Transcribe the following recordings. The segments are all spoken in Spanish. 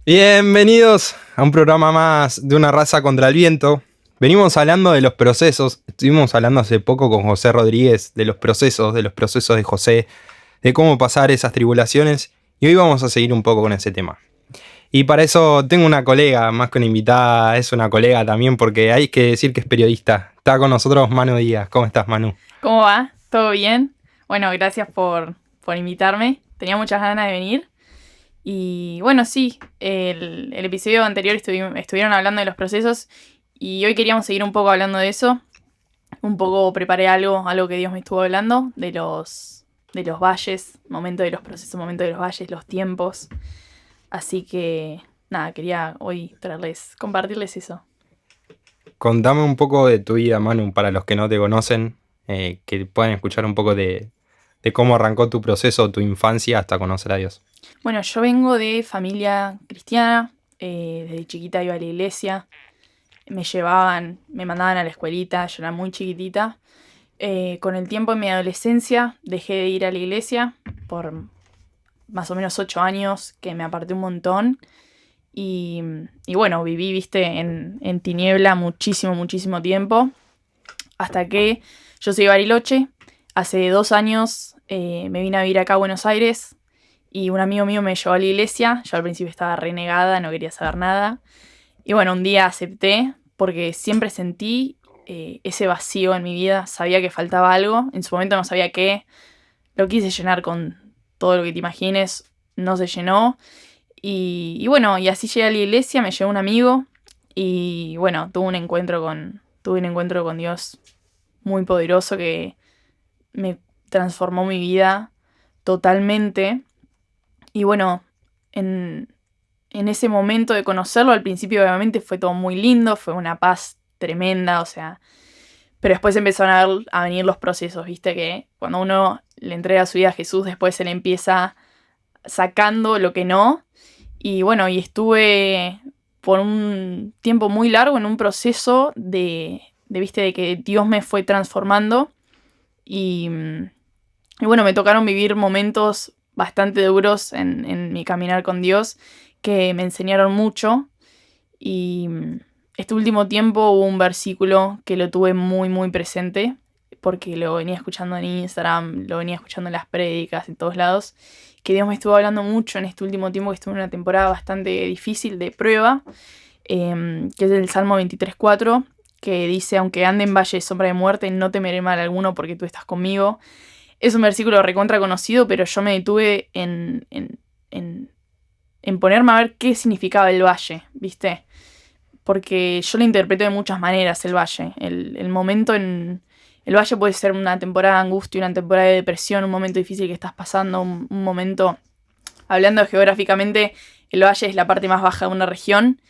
Bienvenidos a un programa más de Una Raza contra el Viento. Venimos hablando de los procesos. Estuvimos hablando hace poco con José Rodríguez de los procesos de José, de cómo pasar esas tribulaciones. Y hoy vamos a seguir un poco con ese tema. Y para eso tengo una colega, más que una invitada, es una colega también, porque hay que decir que es periodista. Está con nosotros Manu Díaz. ¿Cómo estás, Manu? ¿Cómo va? ¿Todo bien? Bueno, gracias por invitarme. Tenía muchas ganas de venir. Y bueno, sí, el episodio anterior estuvieron hablando de los procesos y hoy queríamos seguir un poco hablando de eso. Un poco preparé algo que Dios me estuvo hablando, de los valles, momento de los procesos, momento de los valles, los tiempos. Así que nada, quería hoy compartirles eso. Contame un poco de tu vida, Manu, para los que no te conocen, que puedan escuchar un poco de cómo arrancó tu proceso, tu infancia hasta conocer a Dios. Bueno, yo vengo de familia cristiana, desde chiquita iba a la iglesia, me mandaban a la escuelita, yo era muy chiquitita. Con el tiempo en mi adolescencia dejé de ir a la iglesia por más o menos 8 años, que me aparté un montón. Y, y bueno, viví, viste, en tiniebla muchísimo, muchísimo tiempo, hasta que yo soy de Bariloche. Hace 2 años me vine a vivir acá a Buenos Aires y un amigo mío me llevó a la iglesia. Yo al principio estaba renegada, no quería saber nada. Y bueno, un día acepté porque siempre sentí ese vacío en mi vida. Sabía que faltaba algo. En su momento no sabía qué. Lo quise llenar con todo lo que te imagines. No se llenó. Y bueno, y así llegué a la iglesia, me llevó un amigo. Y bueno, tuve un encuentro con Dios muy poderoso que me transformó mi vida totalmente. Y bueno, en ese momento de conocerlo, al principio obviamente fue todo muy lindo, fue una paz tremenda, o sea, pero después empezaron a venir los procesos, viste, que cuando uno le entrega su vida a Jesús, después se le empieza sacando lo que no. Y bueno, y estuve por un tiempo muy largo en un proceso viste, de que Dios me fue transformando. Y, y bueno, me tocaron vivir momentos bastante duros en mi caminar con Dios que me enseñaron mucho. Y este último tiempo hubo un versículo que lo tuve muy, muy presente, porque lo venía escuchando en Instagram, lo venía escuchando en las prédicas, en todos lados, que Dios me estuvo hablando mucho en este último tiempo, que estuve en una temporada bastante difícil de prueba, que es el Salmo 23:4, que dice: aunque ande en valle de sombra de muerte, no temeré mal alguno porque tú estás conmigo. Es un versículo recontra conocido, pero yo me detuve en ponerme a ver qué significaba el valle, ¿viste? Porque yo lo interpreto de muchas maneras, el valle. El momento en... El valle puede ser una temporada de angustia, una temporada de depresión, un momento difícil que estás pasando, un momento... Hablando geográficamente, el valle es la parte más baja de una región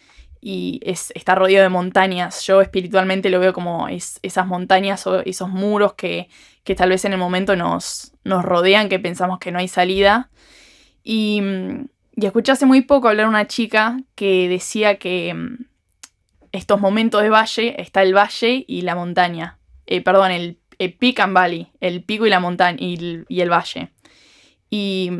y está rodeado de montañas. Yo espiritualmente lo veo como esas montañas o esos muros que tal vez en el momento nos rodean, que pensamos que no hay salida. Y escuché hace muy poco hablar a una chica que decía que estos momentos de valle, está el valle y la montaña. Perdón, el peak and valley, el pico y la montaña y el valle. Y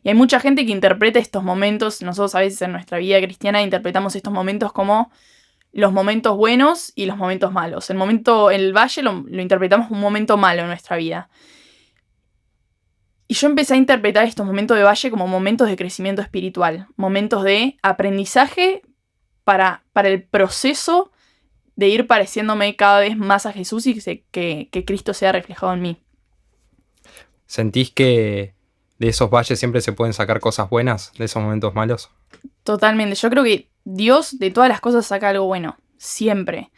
hay mucha gente que interpreta estos momentos, nosotros a veces en nuestra vida cristiana interpretamos estos momentos como los momentos buenos y los momentos malos. El valle lo interpretamos como un momento malo en nuestra vida. Y yo empecé a interpretar estos momentos de valle como momentos de crecimiento espiritual, momentos de aprendizaje para el proceso de ir pareciéndome cada vez más a Jesús y que Cristo sea reflejado en mí. ¿Sentís que de esos valles siempre se pueden sacar cosas buenas, de esos momentos malos? Totalmente. Yo creo que Dios de todas las cosas saca algo bueno, siempre.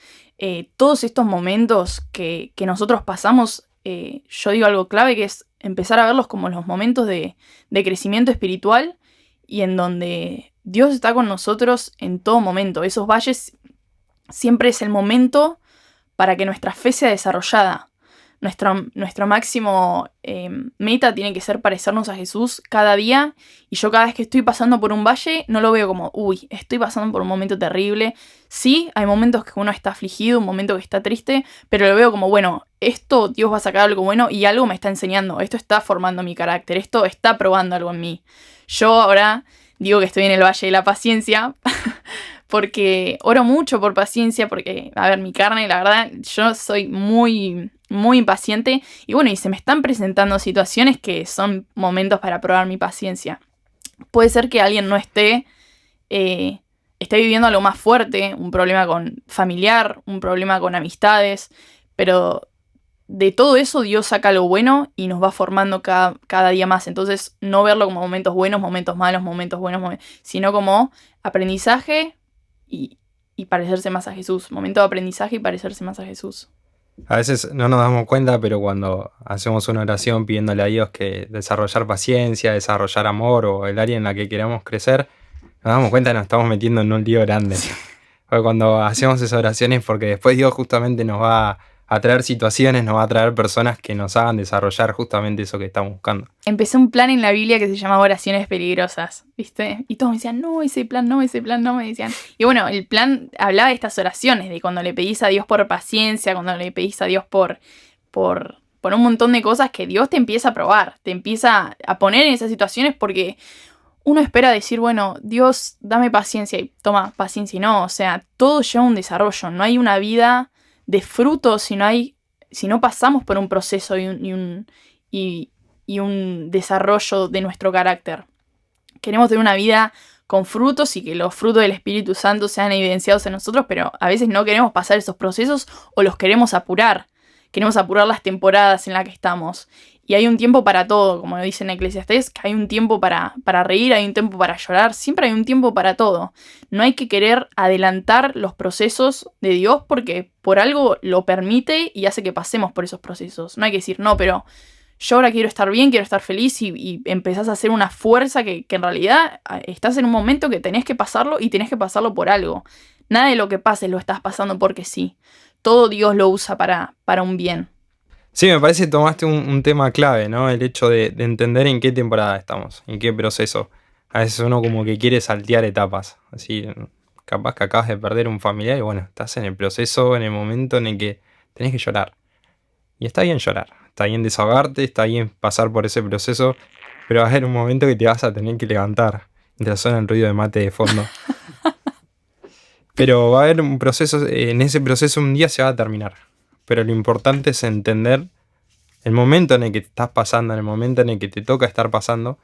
Todos estos momentos que nosotros pasamos, yo digo algo clave, que es empezar a verlos como los momentos de crecimiento espiritual y en donde Dios está con nosotros en todo momento. Esos valles siempre es el momento para que nuestra fe sea desarrollada. Nuestro máximo meta tiene que ser parecernos a Jesús cada día. Y yo cada vez que estoy pasando por un valle no lo veo como, uy, estoy pasando por un momento terrible. Sí, hay momentos que uno está afligido, un momento que está triste, pero lo veo como, bueno, esto Dios va a sacar algo bueno y algo me está enseñando. Esto está formando mi carácter, esto está probando algo en mí. Yo ahora digo que estoy en el Valle de la Paciencia, porque oro mucho por paciencia, porque, a ver, mi carne, la verdad, yo soy muy, muy impaciente, y bueno, y se me están presentando situaciones que son momentos para probar mi paciencia. Puede ser que alguien no esté viviendo algo más fuerte, un problema con familiar, un problema con amistades, pero de todo eso Dios saca lo bueno y nos va formando cada día más. Entonces, no verlo como momentos buenos, momentos malos, momentos buenos, sino como aprendizaje y parecerse más a Jesús. Momento de aprendizaje y parecerse más a Jesús. A veces no nos damos cuenta, pero cuando hacemos una oración pidiéndole a Dios que desarrollar paciencia, desarrollar amor o el área en la que queramos crecer, nos damos cuenta que nos estamos metiendo en un lío grande. Sí. Porque cuando hacemos esas oraciones, porque después Dios justamente nos va a traer situaciones, nos va a traer personas que nos hagan desarrollar justamente eso que estamos buscando. Empecé un plan en la Biblia que se llamaba Oraciones Peligrosas, ¿viste? Y todos me decían, no, ese plan no, me decían. Y bueno, el plan hablaba de estas oraciones, de cuando le pedís a Dios por paciencia, cuando le pedís a Dios por un montón de cosas que Dios te empieza a probar, te empieza a poner en esas situaciones porque uno espera decir, bueno, Dios, dame paciencia y toma paciencia y no, o sea, todo lleva un desarrollo, no hay una vida de frutos si no pasamos por un proceso y un desarrollo de nuestro carácter. Queremos tener una vida con frutos y que los frutos del Espíritu Santo sean evidenciados en nosotros, pero a veces no queremos pasar esos procesos o los queremos apurar. Queremos apurar las temporadas en las que estamos. Y hay un tiempo para todo, como dice en Eclesiastés, que hay un tiempo para reír, hay un tiempo para llorar, siempre hay un tiempo para todo. No hay que querer adelantar los procesos de Dios porque por algo lo permite y hace que pasemos por esos procesos. No hay que decir, no, pero yo ahora quiero estar bien, quiero estar feliz y empezás a hacer una fuerza que en realidad estás en un momento que tenés que pasarlo y tenés que pasarlo por algo. Nada de lo que pase lo estás pasando porque sí. Todo Dios lo usa para un bien. Sí, me parece que tomaste un tema clave, ¿no? El hecho de entender en qué temporada estamos, en qué proceso. A veces uno como que quiere saltear etapas. Así, capaz que acabas de perder un familiar y bueno, estás en el proceso, en el momento en el que tenés que llorar. Y está bien llorar, está bien desahogarte, está bien pasar por ese proceso, pero va a haber un momento que te vas a tener que levantar. Mientras suena el ruido de mate de fondo. Pero va a haber un proceso, en ese proceso un día se va a terminar. Pero lo importante es entender el momento en el que te estás pasando, en el momento en el que te toca estar pasando,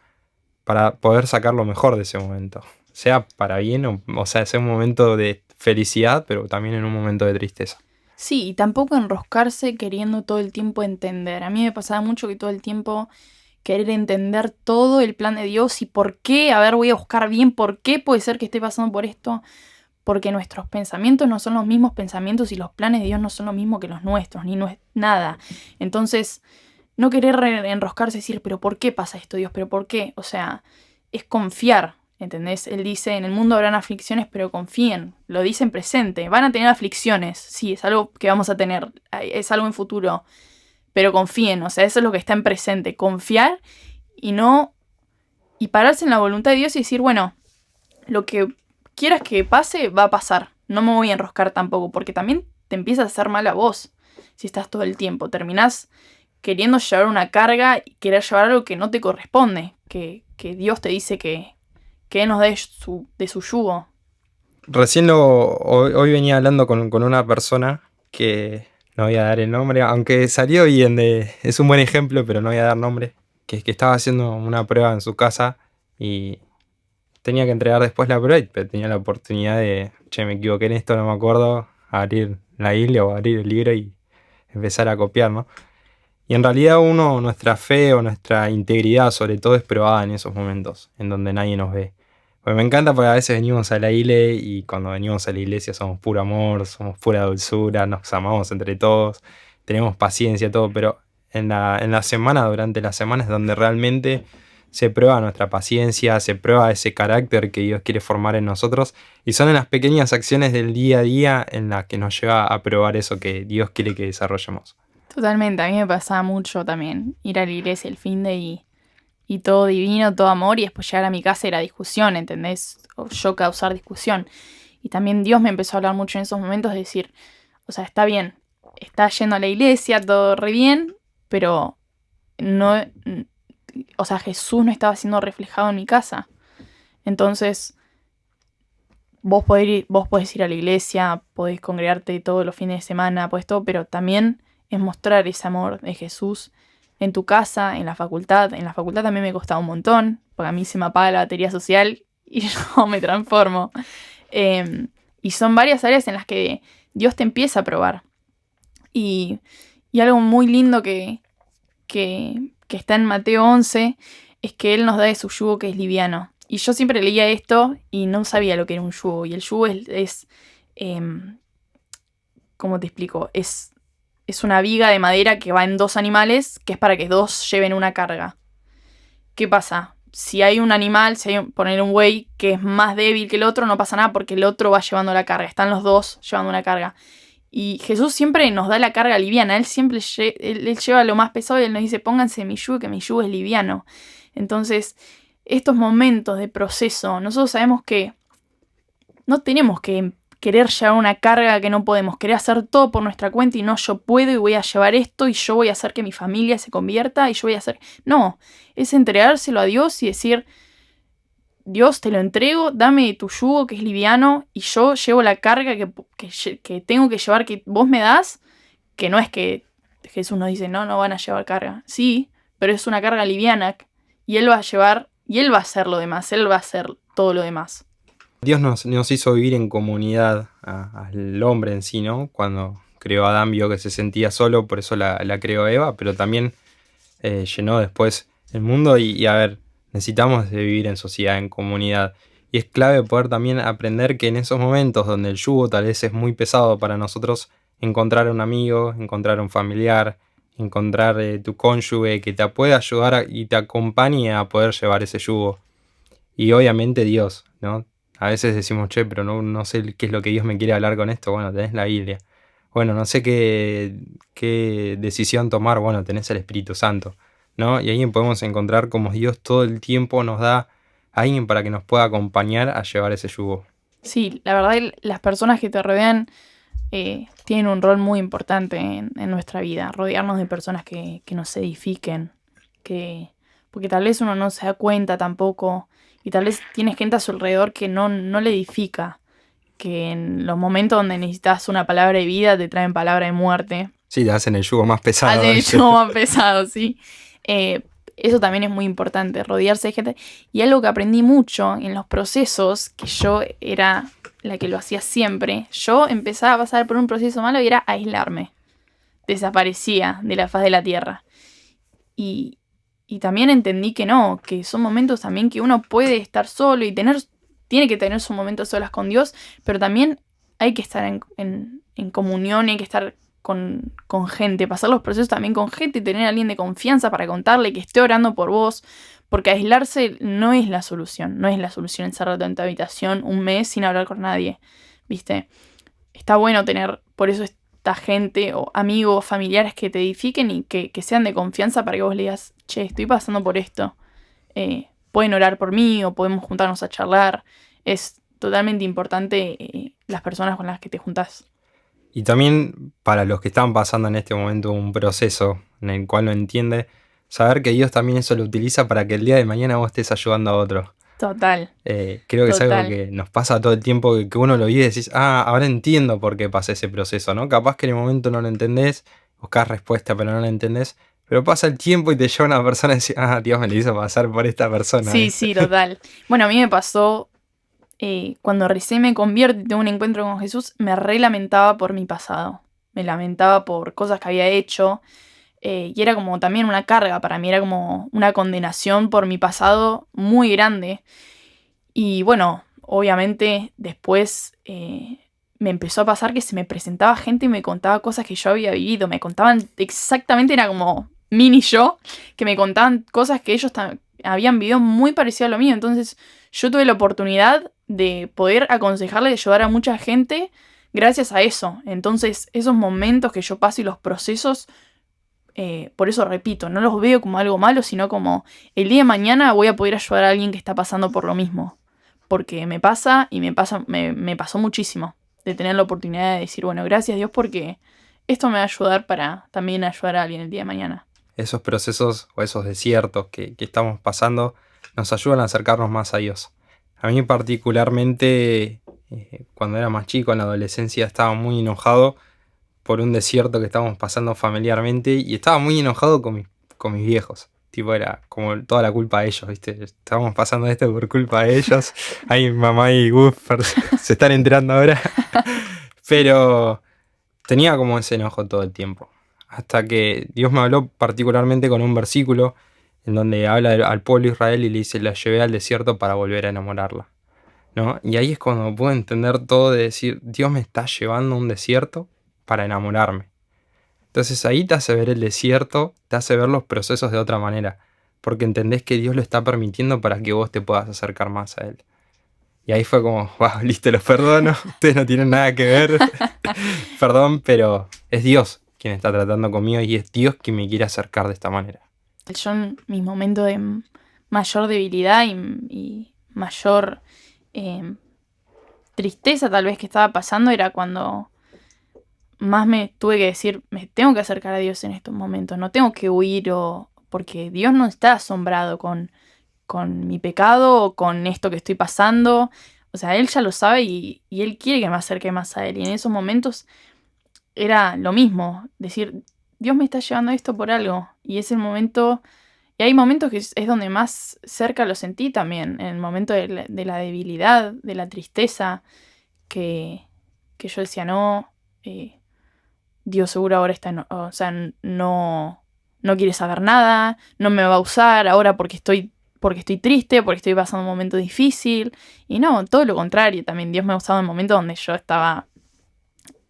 para poder sacar lo mejor de ese momento. Sea para bien o sea un momento de felicidad, pero también en un momento de tristeza. Sí, y tampoco enroscarse queriendo todo el tiempo entender. A mí me pasaba mucho que todo el tiempo querer entender todo el plan de Dios y por qué, a ver, voy a buscar bien por qué puede ser que esté pasando por esto. Porque nuestros pensamientos no son los mismos pensamientos y los planes de Dios no son lo mismo que los nuestros, ni no es nada. Entonces, no querer enroscarse y decir, pero ¿por qué pasa esto, Dios? ¿Pero por qué? O sea, es confiar, ¿entendés? Él dice, en el mundo habrán aflicciones, pero confíen. Lo dice en presente. Van a tener aflicciones, sí, es algo que vamos a tener, es algo en futuro. Pero confíen, o sea, eso es lo que está en presente. Confiar y pararse en la voluntad de Dios y decir, bueno, lo que quieras que pase, va a pasar. No me voy a enroscar tampoco, porque también te empieza a hacer mal a vos si estás todo el tiempo. Terminás queriendo llevar una carga y querer llevar algo que no te corresponde, que Dios te dice que Él nos dé de su yugo. Recién hoy venía hablando con una persona que no voy a dar el nombre, aunque salió bien, es un buen ejemplo, pero no voy a dar nombre, que estaba haciendo una prueba en su casa y tenía que entregar después la prueba, pero tenía la oportunidad de, me equivoqué en esto, no me acuerdo, abrir la Biblia o abrir el libro y empezar a copiar, ¿no? Y en realidad nuestra fe o nuestra integridad sobre todo es probada en esos momentos, en donde nadie nos ve. Pues me encanta porque a veces venimos a la iglesia y cuando venimos a la iglesia somos puro amor, somos pura dulzura, nos amamos entre todos, tenemos paciencia, todo, pero en la semana, durante la semana es donde realmente se prueba nuestra paciencia, se prueba ese carácter que Dios quiere formar en nosotros y son en las pequeñas acciones del día a día en las que nos lleva a probar eso que Dios quiere que desarrollemos. Totalmente, a mí me pasaba mucho también ir a la iglesia el finde y todo divino, todo amor, y después llegar a mi casa era discusión, ¿entendés? O yo causar discusión. Y también Dios me empezó a hablar mucho en esos momentos de decir, o sea, está bien, está yendo a la iglesia, todo re bien, pero no, o sea, Jesús no estaba siendo reflejado en mi casa. Entonces, vos podés ir a la iglesia, podés congregarte todos los fines de semana, podés todo, pero también es mostrar ese amor de Jesús en tu casa, en la facultad. En la facultad también me costaba un montón, porque a mí se me apaga la batería social y yo me transformo. Y son varias áreas en las que Dios te empieza a probar. Y algo muy lindo que está en Mateo 11 es que Él nos da de su yugo que es liviano. Y yo siempre leía esto y no sabía lo que era un yugo. Y el yugo es ¿cómo te explico? Es una viga de madera que va en 2 animales, que es para que 2 lleven una carga. ¿Qué pasa? Si hay un animal, poner un buey que es más débil que el otro, no pasa nada porque el otro va llevando la carga. Están los 2 llevando una carga. Y Jesús siempre nos da la carga liviana. Él siempre él lleva lo más pesado y Él nos dice, pónganse mi yugo, que mi yugo es liviano. Entonces, estos momentos de proceso, nosotros sabemos que no tenemos que querer llevar una carga que no podemos, querer hacer todo por nuestra cuenta y no, yo puedo y voy a llevar esto y yo voy a hacer que mi familia se convierta y yo voy a hacer... No, es entregárselo a Dios y decir, Dios, te lo entrego, dame tu yugo que es liviano y yo llevo la carga que tengo que llevar, que vos me das, que no es que Jesús nos dice, no van a llevar carga. Sí, pero es una carga liviana y Él va a llevar y Él va a hacer lo demás, Él va a hacer todo lo demás. Dios nos hizo vivir en comunidad al hombre en sí, ¿no? Cuando creó a Adán vio que se sentía solo, por eso la creó Eva, pero también llenó después el mundo y a ver, necesitamos de vivir en sociedad, en comunidad. Y es clave poder también aprender que en esos momentos donde el yugo tal vez es muy pesado para nosotros, encontrar un amigo, encontrar un familiar, encontrar tu cónyuge que te pueda ayudar y te acompañe a poder llevar ese yugo. Y obviamente Dios, ¿no? A veces decimos, che, pero no sé qué es lo que Dios me quiere hablar con esto. Bueno, tenés la Biblia. Bueno, no sé qué decisión tomar. Bueno, tenés el Espíritu Santo, ¿no? Y ahí podemos encontrar cómo Dios todo el tiempo nos da a alguien para que nos pueda acompañar a llevar ese yugo. Sí, la verdad, las personas que te rodean tienen un rol muy importante en nuestra vida. Rodearnos de personas que nos edifiquen, porque tal vez uno no se da cuenta tampoco. Y tal vez tienes gente a su alrededor que no le edifica. Que en los momentos donde necesitas una palabra de vida te traen palabra de muerte. Sí, te hacen el yugo más pesado. Hacen el yugo más pesado, sí. Eso también es muy importante, rodearse de gente. Y algo que aprendí mucho en los procesos, que yo era la que lo hacía siempre, yo empezaba a pasar por un proceso malo y era aislarme. Desaparecía de la faz de la tierra. Y también entendí que no, que son momentos también que uno puede estar solo y tiene que tener sus momentos solas con Dios, pero también hay que estar en comunión, hay que estar con gente, pasar los procesos también con gente y tener a alguien de confianza para contarle que esté orando por vos, porque aislarse no es la solución encerrarte en tu habitación un mes sin hablar con nadie, ¿viste? Está bueno tener, por eso gente o amigos, familiares que te edifiquen y que sean de confianza para que vos le digas, che, estoy pasando por esto. Pueden orar por mí o podemos juntarnos a charlar. Es totalmente importante las personas con las que te juntás. Y también para los que están pasando en este momento un proceso en el cual no entiende, saber que Dios también eso lo utiliza para que el día de mañana vos estés ayudando a otro. Total. Creo que es algo que nos pasa todo el tiempo, que uno lo vive y decís, ahora entiendo por qué pasé ese proceso, ¿no? Capaz que en el momento no lo entendés, buscás respuesta pero no la entendés, pero pasa el tiempo y te lleva una persona y decís, Dios me lo hizo pasar por esta persona. Sí, total. Bueno, a mí me pasó, cuando recién me convierto y tengo un encuentro con Jesús, me lamentaba por mi pasado. Me lamentaba por cosas que había hecho. Y era como también una carga para mí, era como una condenación por mi pasado muy grande. Y bueno, obviamente después me empezó a pasar que se me presentaba gente y me contaba cosas que yo había vivido. Me contaban exactamente, era como mini yo, que me contaban cosas que ellos habían vivido muy parecido a lo mío. Entonces yo tuve la oportunidad de poder aconsejarle, de ayudar a mucha gente gracias a eso. Entonces esos momentos que yo paso y los procesos... por eso repito, no los veo como algo malo, sino como el día de mañana voy a poder ayudar a alguien que está pasando por lo mismo. Porque me pasa y me pasó muchísimo de tener la oportunidad de decir, bueno, gracias Dios porque esto me va a ayudar para también ayudar a alguien el día de mañana. Esos procesos o esos desiertos que estamos pasando nos ayudan a acercarnos más a Dios. A mí particularmente, cuando era más chico, en la adolescencia, estaba muy enojado por un desierto que estábamos pasando familiarmente y estaba muy enojado con mis viejos. Tipo, era como toda la culpa de ellos, ¿viste? Estábamos pasando esto por culpa de ellos. Ay, mamá y Gus se están enterando ahora. Pero tenía como ese enojo todo el tiempo. Hasta que Dios me habló particularmente con un versículo en donde habla al pueblo de Israel y le dice: la llevé al desierto para volver a enamorarla, ¿no? Y ahí es cuando puedo entender todo de decir: Dios me está llevando a un desierto para enamorarme. Entonces ahí te hace ver el desierto, te hace ver los procesos de otra manera, porque entendés que Dios lo está permitiendo para que vos te puedas acercar más a Él. Y ahí fue como: wow, listo, los perdono, ustedes no tienen nada que ver, perdón, pero es Dios quien está tratando conmigo y es Dios quien me quiere acercar de esta manera. Yo en mis momentos de mayor debilidad y mayor tristeza tal vez que estaba pasando era cuando más me tuve que decir, me tengo que acercar a Dios en estos momentos, no tengo que huir porque Dios no está asombrado con mi pecado o con esto que estoy pasando. O sea, Él ya lo sabe y Él quiere que me acerque más a Él. Y en esos momentos era lo mismo, decir, Dios me está llevando a esto por algo. Y es el momento, y hay momentos que es donde más cerca lo sentí también, en el momento de la debilidad, de la tristeza, que yo decía, no, Dios seguro ahora está, o sea, no quiere saber nada, no me va a usar ahora porque estoy triste, porque estoy pasando un momento difícil. Y no, todo lo contrario, también Dios me ha usado en momentos donde yo estaba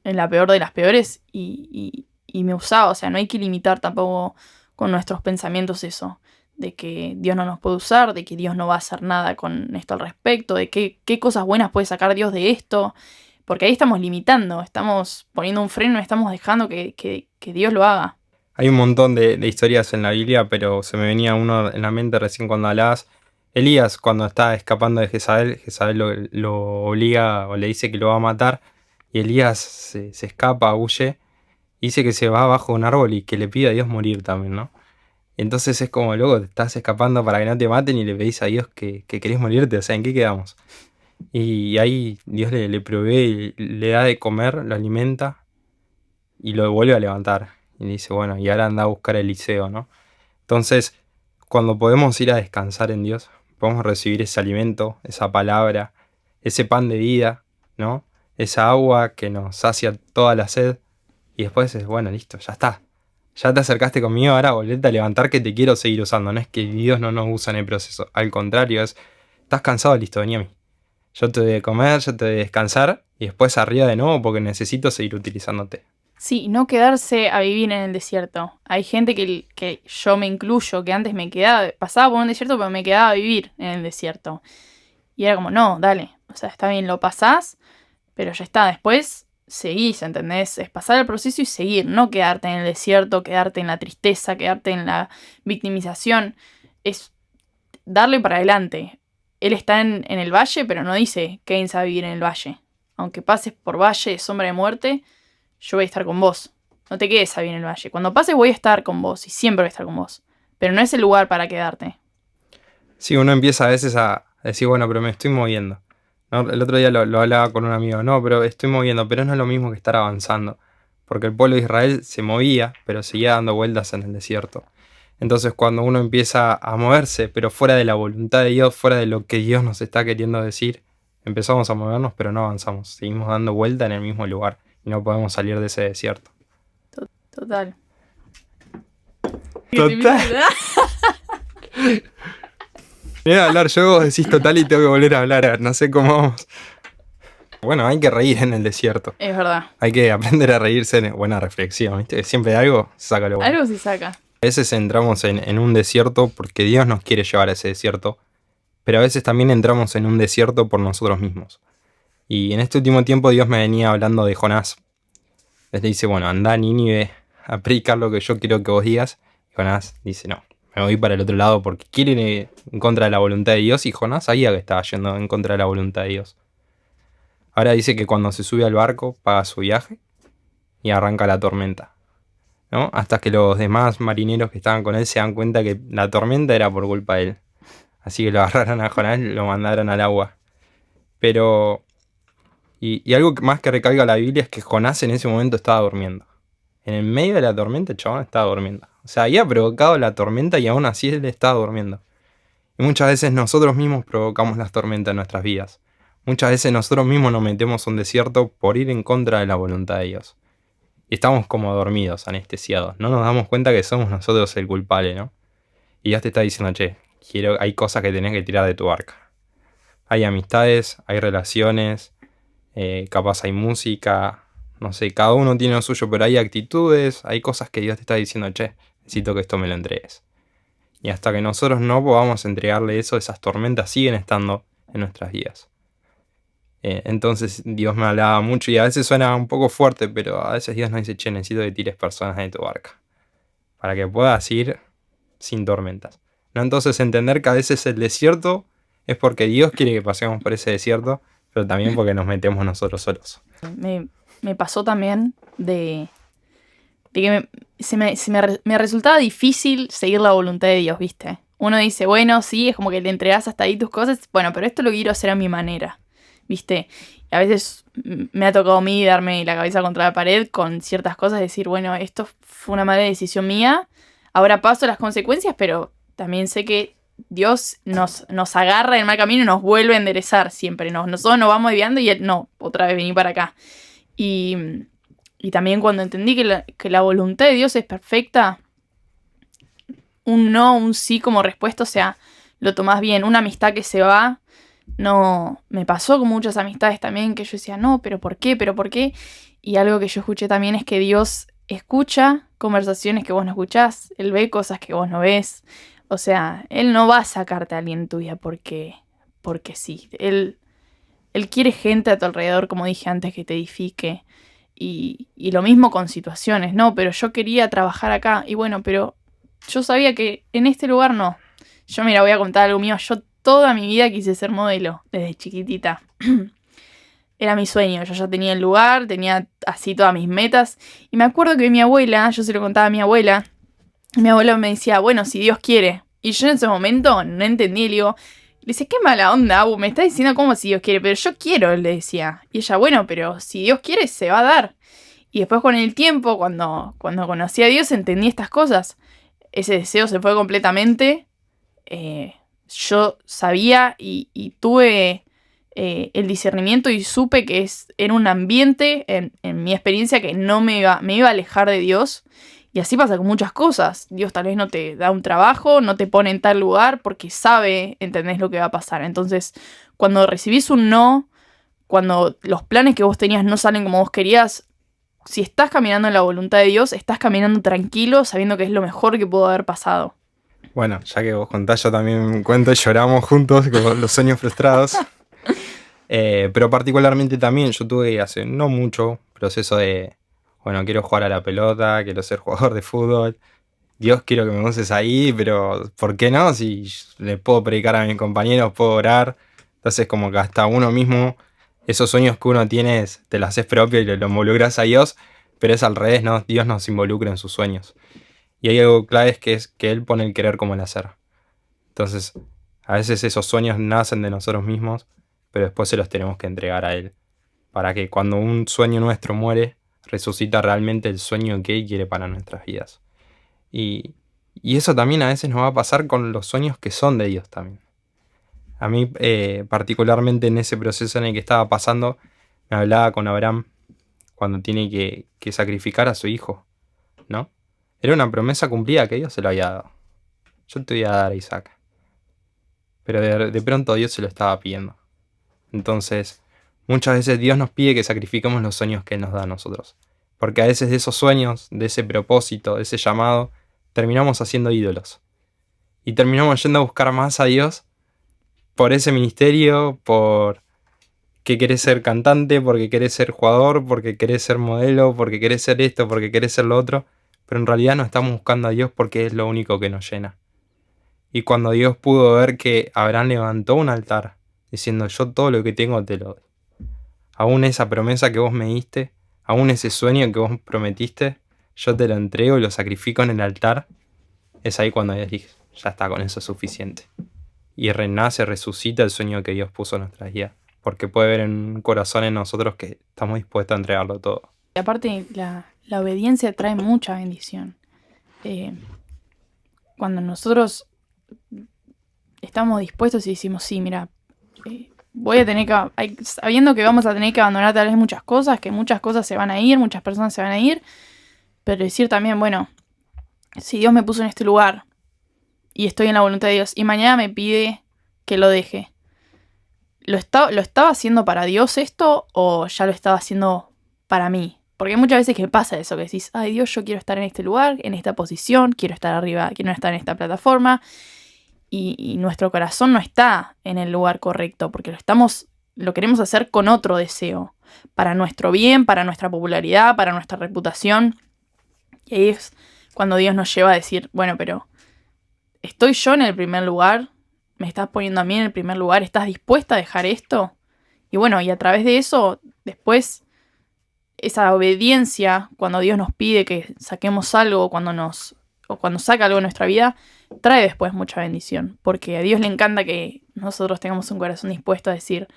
en la peor de las peores y me usaba. O sea, no hay que limitar tampoco con nuestros pensamientos eso, de que Dios no nos puede usar, de que Dios no va a hacer nada con esto al respecto, de qué cosas buenas puede sacar Dios de esto. Porque ahí estamos limitando, estamos poniendo un freno, estamos dejando que Dios lo haga. Hay un montón de historias en la Biblia, pero se me venía uno en la mente recién cuando hablabas. Elías, cuando está escapando de Jezabel, Jezabel lo obliga o le dice que lo va a matar, y Elías se escapa, huye, y dice que se va abajo de un árbol y que le pide a Dios morir también, ¿no? Entonces es como: luego te estás escapando para que no te maten y le pedís a Dios que querés morirte. O sea, ¿en qué quedamos? Y ahí Dios le provee, le da de comer, lo alimenta y lo vuelve a levantar. Y dice: bueno, y ahora anda a buscar a Eliseo, ¿no? Entonces, cuando podemos ir a descansar en Dios, podemos recibir ese alimento, esa palabra, ese pan de vida, ¿no? Esa agua que nos sacia toda la sed. Y después es: bueno, listo, ya está. Ya te acercaste conmigo, ahora volvete a levantar que te quiero seguir usando. No es que Dios no nos usa en el proceso. Al contrario, estás cansado, listo, vení a mí. Yo te doy de comer, yo te doy de descansar y después arriba de nuevo porque necesito seguir utilizándote. Sí, no quedarse a vivir en el desierto. Hay gente que yo me incluyo, que antes pasaba por un desierto, pero me quedaba a vivir en el desierto. Y era como, no, dale, o sea, está bien, lo pasás, pero ya está, después seguís, ¿entendés? Es pasar el proceso y seguir, no quedarte en el desierto, quedarte en la tristeza, quedarte en la victimización. Es darle para adelante. Él está en el valle, pero no dice quédense a vivir en el valle. Aunque pases por valle de sombra de muerte, yo voy a estar con vos. No te quedes a vivir en el valle. Cuando pases voy a estar con vos y siempre voy a estar con vos. Pero no es el lugar para quedarte. Sí, uno empieza a veces a decir: bueno, pero me estoy moviendo, ¿no? El otro día lo hablaba con un amigo: no, pero estoy moviendo, pero no es lo mismo que estar avanzando. Porque el pueblo de Israel se movía, pero seguía dando vueltas en el desierto. Entonces, cuando uno empieza a moverse, pero fuera de la voluntad de Dios, fuera de lo que Dios nos está queriendo decir, empezamos a movernos, pero no avanzamos. Seguimos dando vuelta en el mismo lugar y no podemos salir de ese desierto. Total. Total. Voy a hablar yo, vos decís total y tengo que volver a hablar. No sé cómo vamos. Bueno, hay que reír en el desierto. Es verdad. Hay que aprender a reírse. Buena reflexión, ¿viste? Siempre algo saca lo bueno. Algo se saca. A veces entramos en un desierto porque Dios nos quiere llevar a ese desierto, pero a veces también entramos en un desierto por nosotros mismos. Y en este último tiempo Dios me venía hablando de Jonás. Les dice: bueno, anda a Nínive a predicar lo que yo quiero que vos digas. Y Jonás dice: no, me voy para el otro lado porque quieren ir en contra de la voluntad de Dios. Y Jonás sabía que estaba yendo en contra de la voluntad de Dios. Ahora dice que cuando se sube al barco paga su viaje y arranca la tormenta, ¿no? Hasta que los demás marineros que estaban con él se dan cuenta que la tormenta era por culpa de él. Así que lo agarraron a Jonás y lo mandaron al agua. Pero, y algo más que recalca la Biblia es que Jonás en ese momento estaba durmiendo. En el medio de la tormenta el chabón estaba durmiendo. O sea, había provocado la tormenta y aún así él estaba durmiendo. Y muchas veces nosotros mismos provocamos las tormentas en nuestras vidas. Muchas veces nosotros mismos nos metemos a un desierto por ir en contra de la voluntad de Dios. Y estamos como dormidos, anestesiados. No nos damos cuenta que somos nosotros el culpable, ¿no? Y Dios te está diciendo, che, hay cosas que tenés que tirar de tu barca. Hay amistades, hay relaciones, capaz hay música, no sé, cada uno tiene lo suyo, pero hay actitudes, hay cosas que Dios te está diciendo, che, necesito que esto me lo entregues. Y hasta que nosotros no podamos entregarle eso, esas tormentas siguen estando en nuestras vidas. Entonces Dios me hablaba mucho y a veces suena un poco fuerte, pero a veces Dios nos dice, che, necesito que tires personas de tu barca, para que puedas ir sin tormentas. ¿No? Entonces entender que a veces el desierto es porque Dios quiere que pasemos por ese desierto, pero también porque nos metemos nosotros solos. Me pasó también de que me resultaba difícil seguir la voluntad de Dios, ¿viste? Uno dice, bueno, sí, es como que le entregas hasta ahí tus cosas, bueno, pero esto lo quiero hacer a mi manera, ¿viste? Y a veces me ha tocado a mí darme la cabeza contra la pared con ciertas cosas, decir, bueno, esto fue una mala decisión mía, ahora paso las consecuencias, pero también sé que Dios nos agarra en el mal camino y nos vuelve a enderezar siempre. Nosotros nos vamos desviando y Él, no, otra vez vení para acá. Y también cuando entendí que la voluntad de Dios es perfecta, un no, un sí como respuesta, o sea, lo tomás bien. Una amistad que se va, no, me pasó con muchas amistades también que yo decía, no, pero ¿por qué? ¿Pero por qué? Y algo que yo escuché también es que Dios escucha conversaciones que vos no escuchás, Él ve cosas que vos no ves. O sea, Él no va a sacarte a alguien en tu vida porque sí. Él quiere gente a tu alrededor, como dije antes, que te edifique. Y lo mismo con situaciones, ¿no? Pero yo quería trabajar acá. Y bueno, pero yo sabía que en este lugar no. Yo, mira, voy a contar algo mío. Yo toda mi vida quise ser modelo, desde chiquitita. Era mi sueño. Yo ya tenía el lugar, tenía así todas mis metas. Y me acuerdo que mi abuela, yo se lo contaba a mi abuela, y mi abuela me decía, bueno, si Dios quiere. Y yo en ese momento no entendí, le dice, qué mala onda, Abu, me está diciendo como si Dios quiere, pero yo quiero, le decía. Y ella, bueno, pero si Dios quiere, se va a dar. Y después con el tiempo, cuando conocí a Dios, entendí estas cosas. Ese deseo se fue completamente. Yo sabía y tuve el discernimiento y supe que era un ambiente, en mi experiencia, que no me iba a alejar de Dios. Y así pasa con muchas cosas. Dios tal vez no te da un trabajo, no te pone en tal lugar porque sabe, entendés lo que va a pasar. Entonces, cuando recibís un no, cuando los planes que vos tenías no salen como vos querías, si estás caminando en la voluntad de Dios, estás caminando tranquilo, sabiendo que es lo mejor que pudo haber pasado. Bueno, ya que vos contás, yo también cuento y lloramos juntos con los sueños frustrados. Pero particularmente también yo tuve hace no mucho proceso de... Bueno, quiero jugar a la pelota, quiero ser jugador de fútbol. Dios, quiero que me uses ahí, pero ¿por qué no? Si le puedo predicar a mis compañeros, puedo orar. Entonces como que hasta uno mismo, esos sueños que uno tiene, te los haces propio y lo involucras a Dios, pero es al revés, ¿no? Dios nos involucra en sus sueños. Y hay algo clave es que Él pone el querer como el hacer. Entonces, a veces esos sueños nacen de nosotros mismos, pero después se los tenemos que entregar a Él. Para que cuando un sueño nuestro muere, resucita realmente el sueño que Él quiere para nuestras vidas. Y eso también a veces nos va a pasar con los sueños que son de Dios también. A mí, particularmente en ese proceso en el que estaba pasando, me hablaba con Abraham cuando tiene que sacrificar a su hijo, ¿no? Era una promesa cumplida que Dios se lo había dado. Yo te voy a dar a Isaac. Pero de pronto Dios se lo estaba pidiendo. Entonces, muchas veces Dios nos pide que sacrifiquemos los sueños que Él nos da a nosotros. Porque a veces de esos sueños, de ese propósito, de ese llamado, terminamos haciendo ídolos. Y terminamos yendo a buscar más a Dios por ese ministerio, por que querés ser cantante, porque querés ser jugador, porque querés ser modelo, porque querés ser esto, porque querés ser lo otro. Pero en realidad no estamos buscando a Dios porque es lo único que nos llena. Y cuando Dios pudo ver que Abraham levantó un altar, diciendo, yo todo lo que tengo te lo doy. Aún esa promesa que vos me diste, aún ese sueño que vos prometiste, yo te lo entrego y lo sacrifico en el altar. Es ahí cuando Dios dice, ya está, con eso es suficiente. y renace, resucita el sueño que Dios puso en nuestras vidas. Porque puede ver en un corazón en nosotros que estamos dispuestos a entregarlo todo. Y aparte, la obediencia trae mucha bendición. Cuando nosotros estamos dispuestos y decimos, sí, mira, voy a tener que, sabiendo que vamos a tener que abandonar tal vez muchas cosas, que muchas cosas se van a ir, muchas personas se van a ir, pero decir también, bueno, si Dios me puso en este lugar y estoy en la voluntad de Dios y mañana me pide que lo deje, ¿lo estaba haciendo para Dios esto o ya lo estaba haciendo para mí? Porque hay muchas veces que pasa eso, que decís, ay Dios, yo quiero estar en este lugar, en esta posición, quiero estar arriba, quiero estar en esta plataforma, y nuestro corazón no está en el lugar correcto, porque lo queremos hacer con otro deseo, para nuestro bien, para nuestra popularidad, para nuestra reputación. Y ahí es cuando Dios nos lleva a decir, bueno, pero ¿estoy yo en el primer lugar? ¿Me estás poniendo a mí en el primer lugar? ¿Estás dispuesta a dejar esto? Y bueno, y a través de eso, después, esa obediencia, cuando Dios nos pide que saquemos algo, o cuando saca algo de nuestra vida, trae después mucha bendición. Porque a Dios le encanta que nosotros tengamos un corazón dispuesto a decir,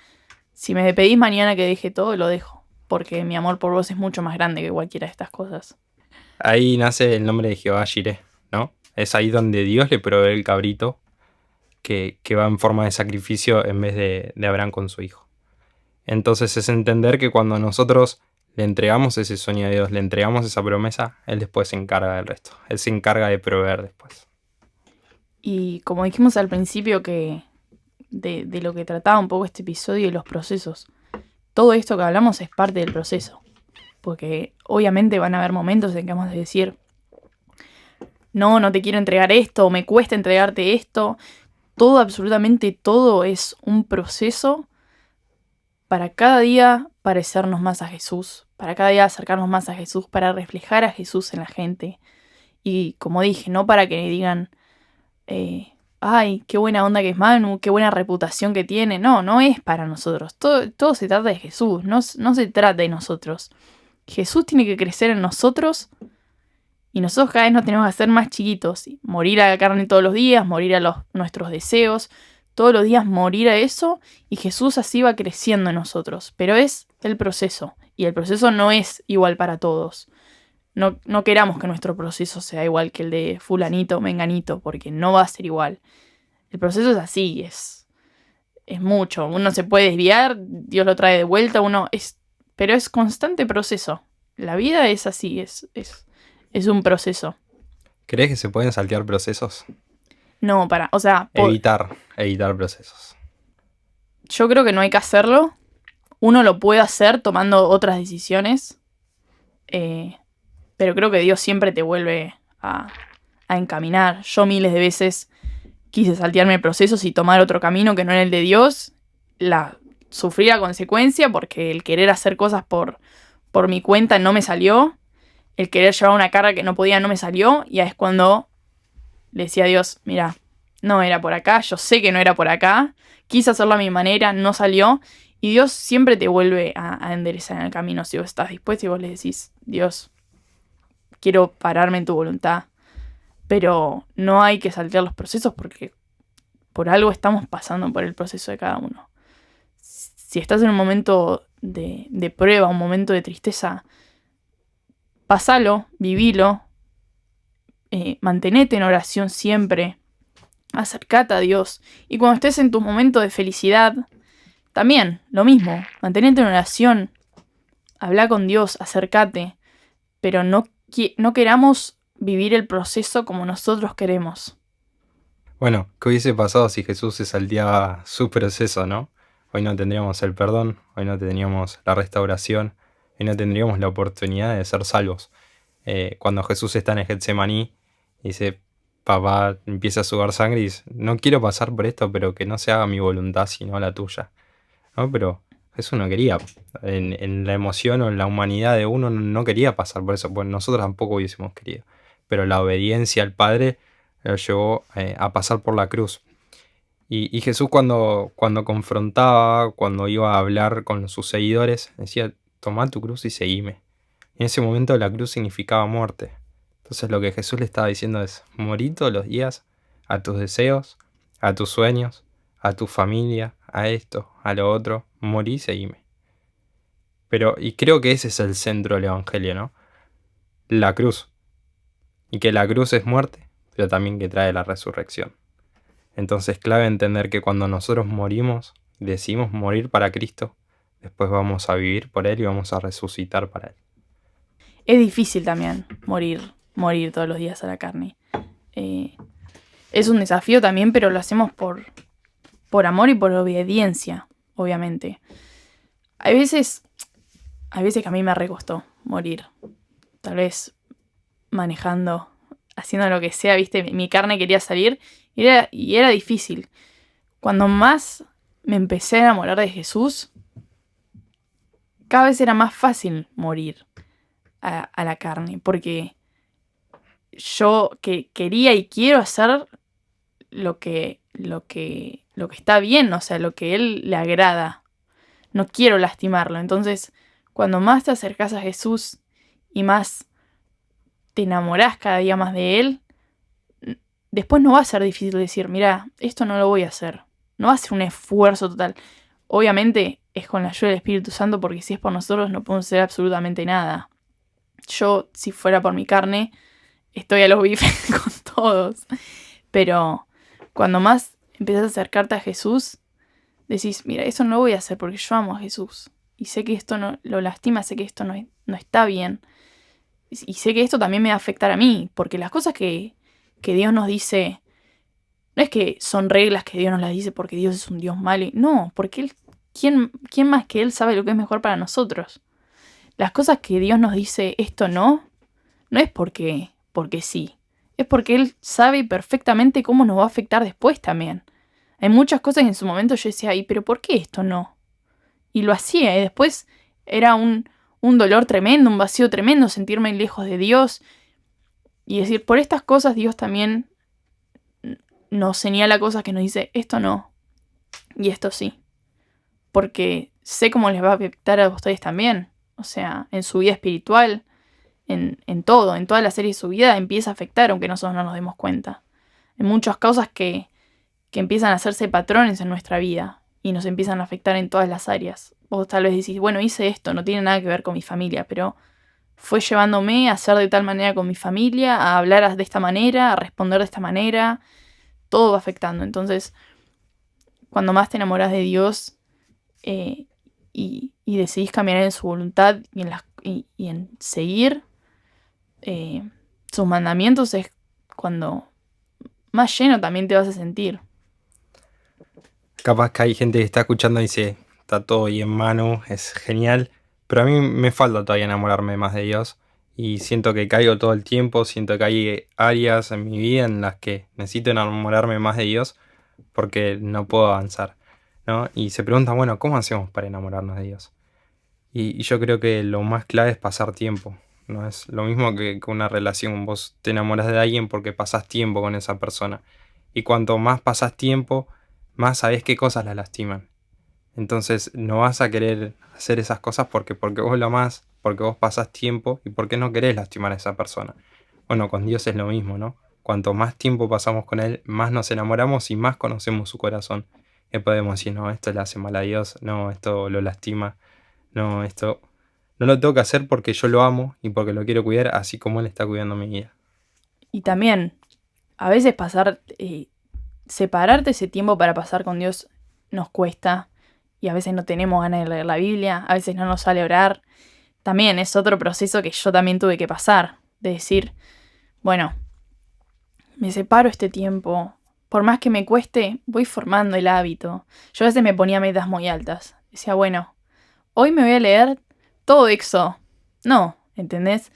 si me pedís mañana que deje todo, lo dejo. Porque mi amor por vos es mucho más grande que cualquiera de estas cosas. Ahí nace el nombre de Jehová Jireh, ¿no? Es ahí donde Dios le provee el cabrito que va en forma de sacrificio en vez de Abraham con su hijo. Entonces es entender que cuando nosotros le entregamos ese sueño a Dios, le entregamos esa promesa, Él después se encarga del resto. Él se encarga de proveer después. Y como dijimos al principio que de lo que trataba un poco este episodio y los procesos, todo esto que hablamos es parte del proceso. Porque obviamente van a haber momentos en que vamos a decir, no te quiero entregar esto, o me cuesta entregarte esto. Todo, absolutamente todo es un proceso para cada día parecernos más a Jesús, para cada día acercarnos más a Jesús, para reflejar a Jesús en la gente. Y como dije, no para que digan, ay, qué buena onda que es Manu, qué buena reputación que tiene. No es para nosotros. Todo se trata de Jesús, no se trata de nosotros. Jesús tiene que crecer en nosotros y nosotros cada vez nos tenemos que hacer más chiquitos. Morir a la carne todos los días, morir a nuestros deseos, todos los días morir a eso, y Jesús así va creciendo en nosotros. Pero es el proceso, y el proceso no es igual para todos. No queramos que nuestro proceso sea igual que el de fulanito o menganito, porque no va a ser igual. El proceso es así, es mucho. Uno se puede desviar, Dios lo trae de vuelta, pero es constante proceso. La vida es así, es un proceso. ¿Crees que se pueden saltear procesos? No, Evitar procesos. Yo creo que no hay que hacerlo. Uno lo puede hacer tomando otras decisiones. Pero creo que Dios siempre te vuelve a encaminar. Yo miles de veces quise saltearme procesos y tomar otro camino que no era el de Dios. Sufrí la consecuencia porque el querer hacer cosas por mi cuenta no me salió. El querer llevar una carga que no podía no me salió. Y ahí es cuando le decía a Dios, mira, no era por acá, yo sé que no era por acá. Quise hacerlo a mi manera, no salió. Y Dios siempre te vuelve a enderezar en el camino si vos estás dispuesto y vos le decís, Dios, quiero pararme en tu voluntad. Pero no hay que saltear los procesos porque por algo estamos pasando por el proceso de cada uno. Si estás en un momento de prueba, un momento de tristeza, pasalo, vivilo, mantenete en oración siempre, acercate a Dios. Y cuando estés en tu momento de felicidad, también lo mismo, mantenete en oración, habla con Dios, acércate, pero no queramos vivir el proceso como nosotros queremos. Bueno, ¿qué hubiese pasado si Jesús se salteaba su proceso, no? Hoy no tendríamos el perdón, hoy no tendríamos la restauración, hoy no tendríamos la oportunidad de ser salvos. Cuando Jesús está en el Getsemaní, dice, papá empieza a sudar sangre y dice, no quiero pasar por esto, pero que no se haga mi voluntad, sino la tuya. ¿No? Pero Jesús no quería, en la emoción o en la humanidad de uno no quería pasar por eso, pues nosotros tampoco hubiésemos querido. Pero la obediencia al Padre lo llevó a pasar por la cruz. Y Jesús cuando confrontaba, cuando iba a hablar con sus seguidores, decía, toma tu cruz y seguime. Y en ese momento la cruz significaba muerte. Entonces lo que Jesús le estaba diciendo es, morí todos los días a tus deseos, a tus sueños, a tu familia, a esto, a lo otro, morí y seguime. Y creo que ese es el centro del Evangelio, ¿no? La cruz. Y que la cruz es muerte, pero también que trae la resurrección. Entonces, clave entender que cuando nosotros morimos, decidimos morir para Cristo, después vamos a vivir por Él y vamos a resucitar para Él. Es difícil también morir todos los días a la carne. Es un desafío también, pero lo hacemos por amor y por obediencia, obviamente. Hay veces que a mí me recostó morir. Tal vez manejando, haciendo lo que sea, ¿viste? Mi carne quería salir y era difícil. Cuando más me empecé a enamorar de Jesús, cada vez era más fácil morir a la carne, porque yo que quería y quiero hacer lo que está bien, o sea, lo que Él le agrada. No quiero lastimarlo. Entonces, cuando más te acercas a Jesús y más te enamorás cada día más de Él, después no va a ser difícil decir, mira, esto no lo voy a hacer. No va a ser un esfuerzo total. Obviamente es con la ayuda del Espíritu Santo, porque si es por nosotros no podemos hacer absolutamente nada. Yo, si fuera por mi carne, estoy a los bifes con todos. Pero cuando más empiezas a acercarte a Jesús, decís, mira, eso no lo voy a hacer porque yo amo a Jesús. Y sé que esto no lo lastima, sé que esto no está bien. Y sé que esto también me va a afectar a mí, porque las cosas que Dios nos dice, no es que son reglas que Dios nos las dice porque Dios es un Dios malo. No, porque Él, ¿quién más que Él sabe lo que es mejor para nosotros? Las cosas que Dios nos dice, esto no es porque sí. Es porque Él sabe perfectamente cómo nos va a afectar después también. Hay muchas cosas que en su momento yo decía, ay, pero ¿por qué esto no? Y lo hacía, y después era un dolor tremendo, un vacío tremendo, sentirme lejos de Dios. Y decir, por estas cosas Dios también nos señala cosas que nos dice, esto no, y esto sí. Porque sé cómo les va a afectar a ustedes también. O sea, en su vida espiritual, en todo, en toda la serie de su vida empieza a afectar, aunque nosotros no nos demos cuenta. En muchas cosas que empiezan a hacerse patrones en nuestra vida y nos empiezan a afectar en todas las áreas. Vos tal vez decís, bueno, hice esto, no tiene nada que ver con mi familia, pero fue llevándome a hacer de tal manera con mi familia, a hablar de esta manera, a responder de esta manera. Todo va afectando. Entonces, cuando más te enamoras de Dios y decidís caminar en su voluntad y en seguir sus mandamientos, es cuando más lleno también te vas a sentir. Capaz que hay gente que está escuchando y dice, está todo ahí en mano, es genial, pero a mí me falta todavía enamorarme más de Dios y siento que caigo todo el tiempo, siento que hay áreas en mi vida en las que necesito enamorarme más de Dios porque no puedo avanzar, ¿no? Y se preguntan, bueno, ¿cómo hacemos para enamorarnos de Dios? Y yo creo que lo más clave es pasar tiempo, ¿no? Es lo mismo que una relación, vos te enamoras de alguien porque pasás tiempo con esa persona y cuanto más pasás tiempo, más sabés qué cosas la lastiman. Entonces no vas a querer hacer esas cosas porque vos lo amás, porque vos pasás tiempo y porque no querés lastimar a esa persona. Bueno, con Dios es lo mismo, ¿no? Cuanto más tiempo pasamos con Él, más nos enamoramos y más conocemos su corazón. Y podemos decir, no, esto le hace mal a Dios, no, esto lo lastima, no, esto no lo tengo que hacer porque yo lo amo y porque lo quiero cuidar así como Él está cuidando mi vida. Y también, a veces separarte ese tiempo para pasar con Dios nos cuesta y a veces no tenemos ganas de leer la Biblia, a veces no nos sale orar. También es otro proceso que yo también tuve que pasar, de decir, bueno, me separo este tiempo, por más que me cueste, voy formando el hábito. Yo a veces me ponía metas muy altas, decía, bueno, hoy me voy a leer todo Éxodo. No, ¿entendés?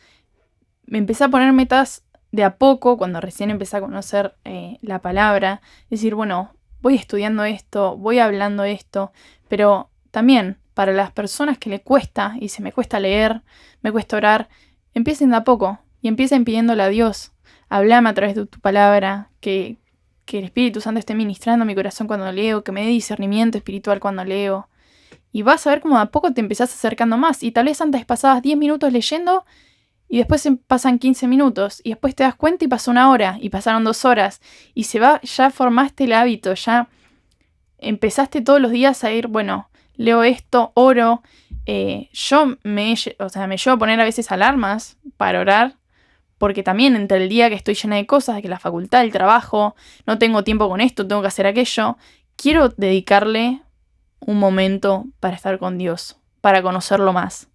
Me empecé a poner metas de a poco, cuando recién empecé a conocer la palabra, decir, bueno, voy estudiando esto, voy hablando esto, pero también para las personas que le cuesta, y se me cuesta leer, me cuesta orar, empiecen de a poco y empiecen pidiéndole a Dios, hablame a través de tu palabra, que el Espíritu Santo esté ministrando mi corazón cuando leo, que me dé discernimiento espiritual cuando leo, y vas a ver cómo de a poco te empezás acercando más, y tal vez antes pasabas 10 minutos leyendo, y después pasan 15 minutos, y después te das cuenta y pasó 1 hora, y pasaron 2 horas, y ya formaste el hábito, ya empezaste todos los días a ir, bueno, leo esto, oro. Yo me llevo a poner a veces alarmas para orar, porque también entre el día que estoy llena de cosas, de que la facultad, el trabajo, no tengo tiempo con esto, tengo que hacer aquello, quiero dedicarle un momento para estar con Dios, para conocerlo más.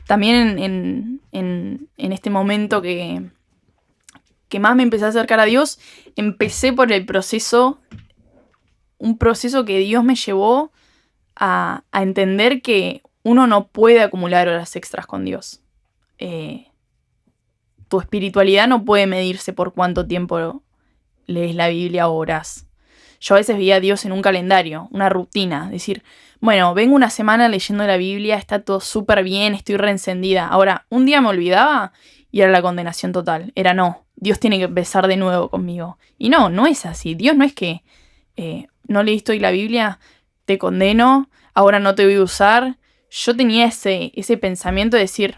También en este momento que más me empecé a acercar a Dios, empecé por el proceso, un proceso que Dios me llevó a entender que uno no puede acumular horas extras con Dios. Tu espiritualidad no puede medirse por cuánto tiempo lees la Biblia o orás. Yo a veces veía a Dios en un calendario, una rutina, decir, bueno, vengo una semana leyendo la Biblia, está todo súper bien, estoy reencendida. Ahora, un día me olvidaba y era la condenación total. Era no, Dios tiene que empezar de nuevo conmigo. Y no es así. Dios no es que no leíste hoy la Biblia, te condeno, ahora no te voy a usar. Yo tenía ese pensamiento de decir,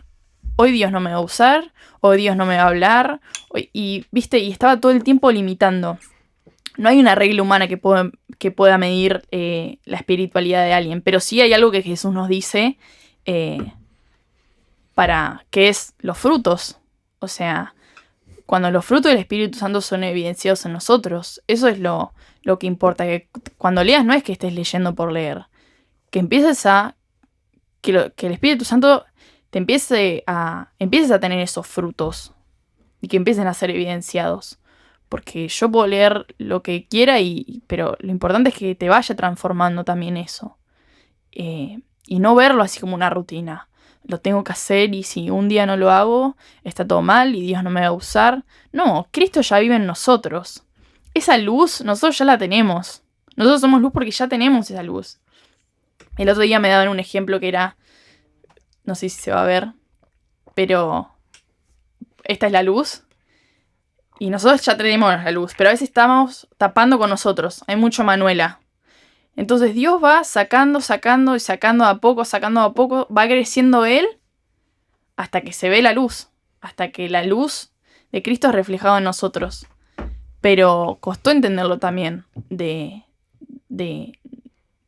hoy Dios no me va a usar, hoy Dios no me va a hablar, y estaba todo el tiempo limitando. No hay una regla humana que pueda medir la espiritualidad de alguien, pero sí hay algo que Jesús nos dice que es los frutos. O sea, cuando los frutos del Espíritu Santo son evidenciados en nosotros, eso es lo que importa. Que cuando leas no es que estés leyendo por leer, que empieces que el Espíritu Santo te empieces a tener esos frutos y que empiecen a ser evidenciados. Porque yo puedo leer lo que quiera, pero lo importante es que te vaya transformando también eso. Y no verlo así como una rutina. Lo tengo que hacer y si un día no lo hago, está todo mal y Dios no me va a usar. No, Cristo ya vive en nosotros. Esa luz nosotros ya la tenemos. Nosotros somos luz porque ya tenemos esa luz. El otro día me daban un ejemplo que era, no sé si se va a ver, pero esta es la luz. Y nosotros ya tenemos la luz, pero a veces estamos tapando con nosotros. Hay mucho Manuela. Entonces Dios va sacando y sacando a poco, va creciendo Él hasta que se ve la luz. Hasta que la luz de Cristo es reflejada en nosotros. Pero costó entenderlo también, de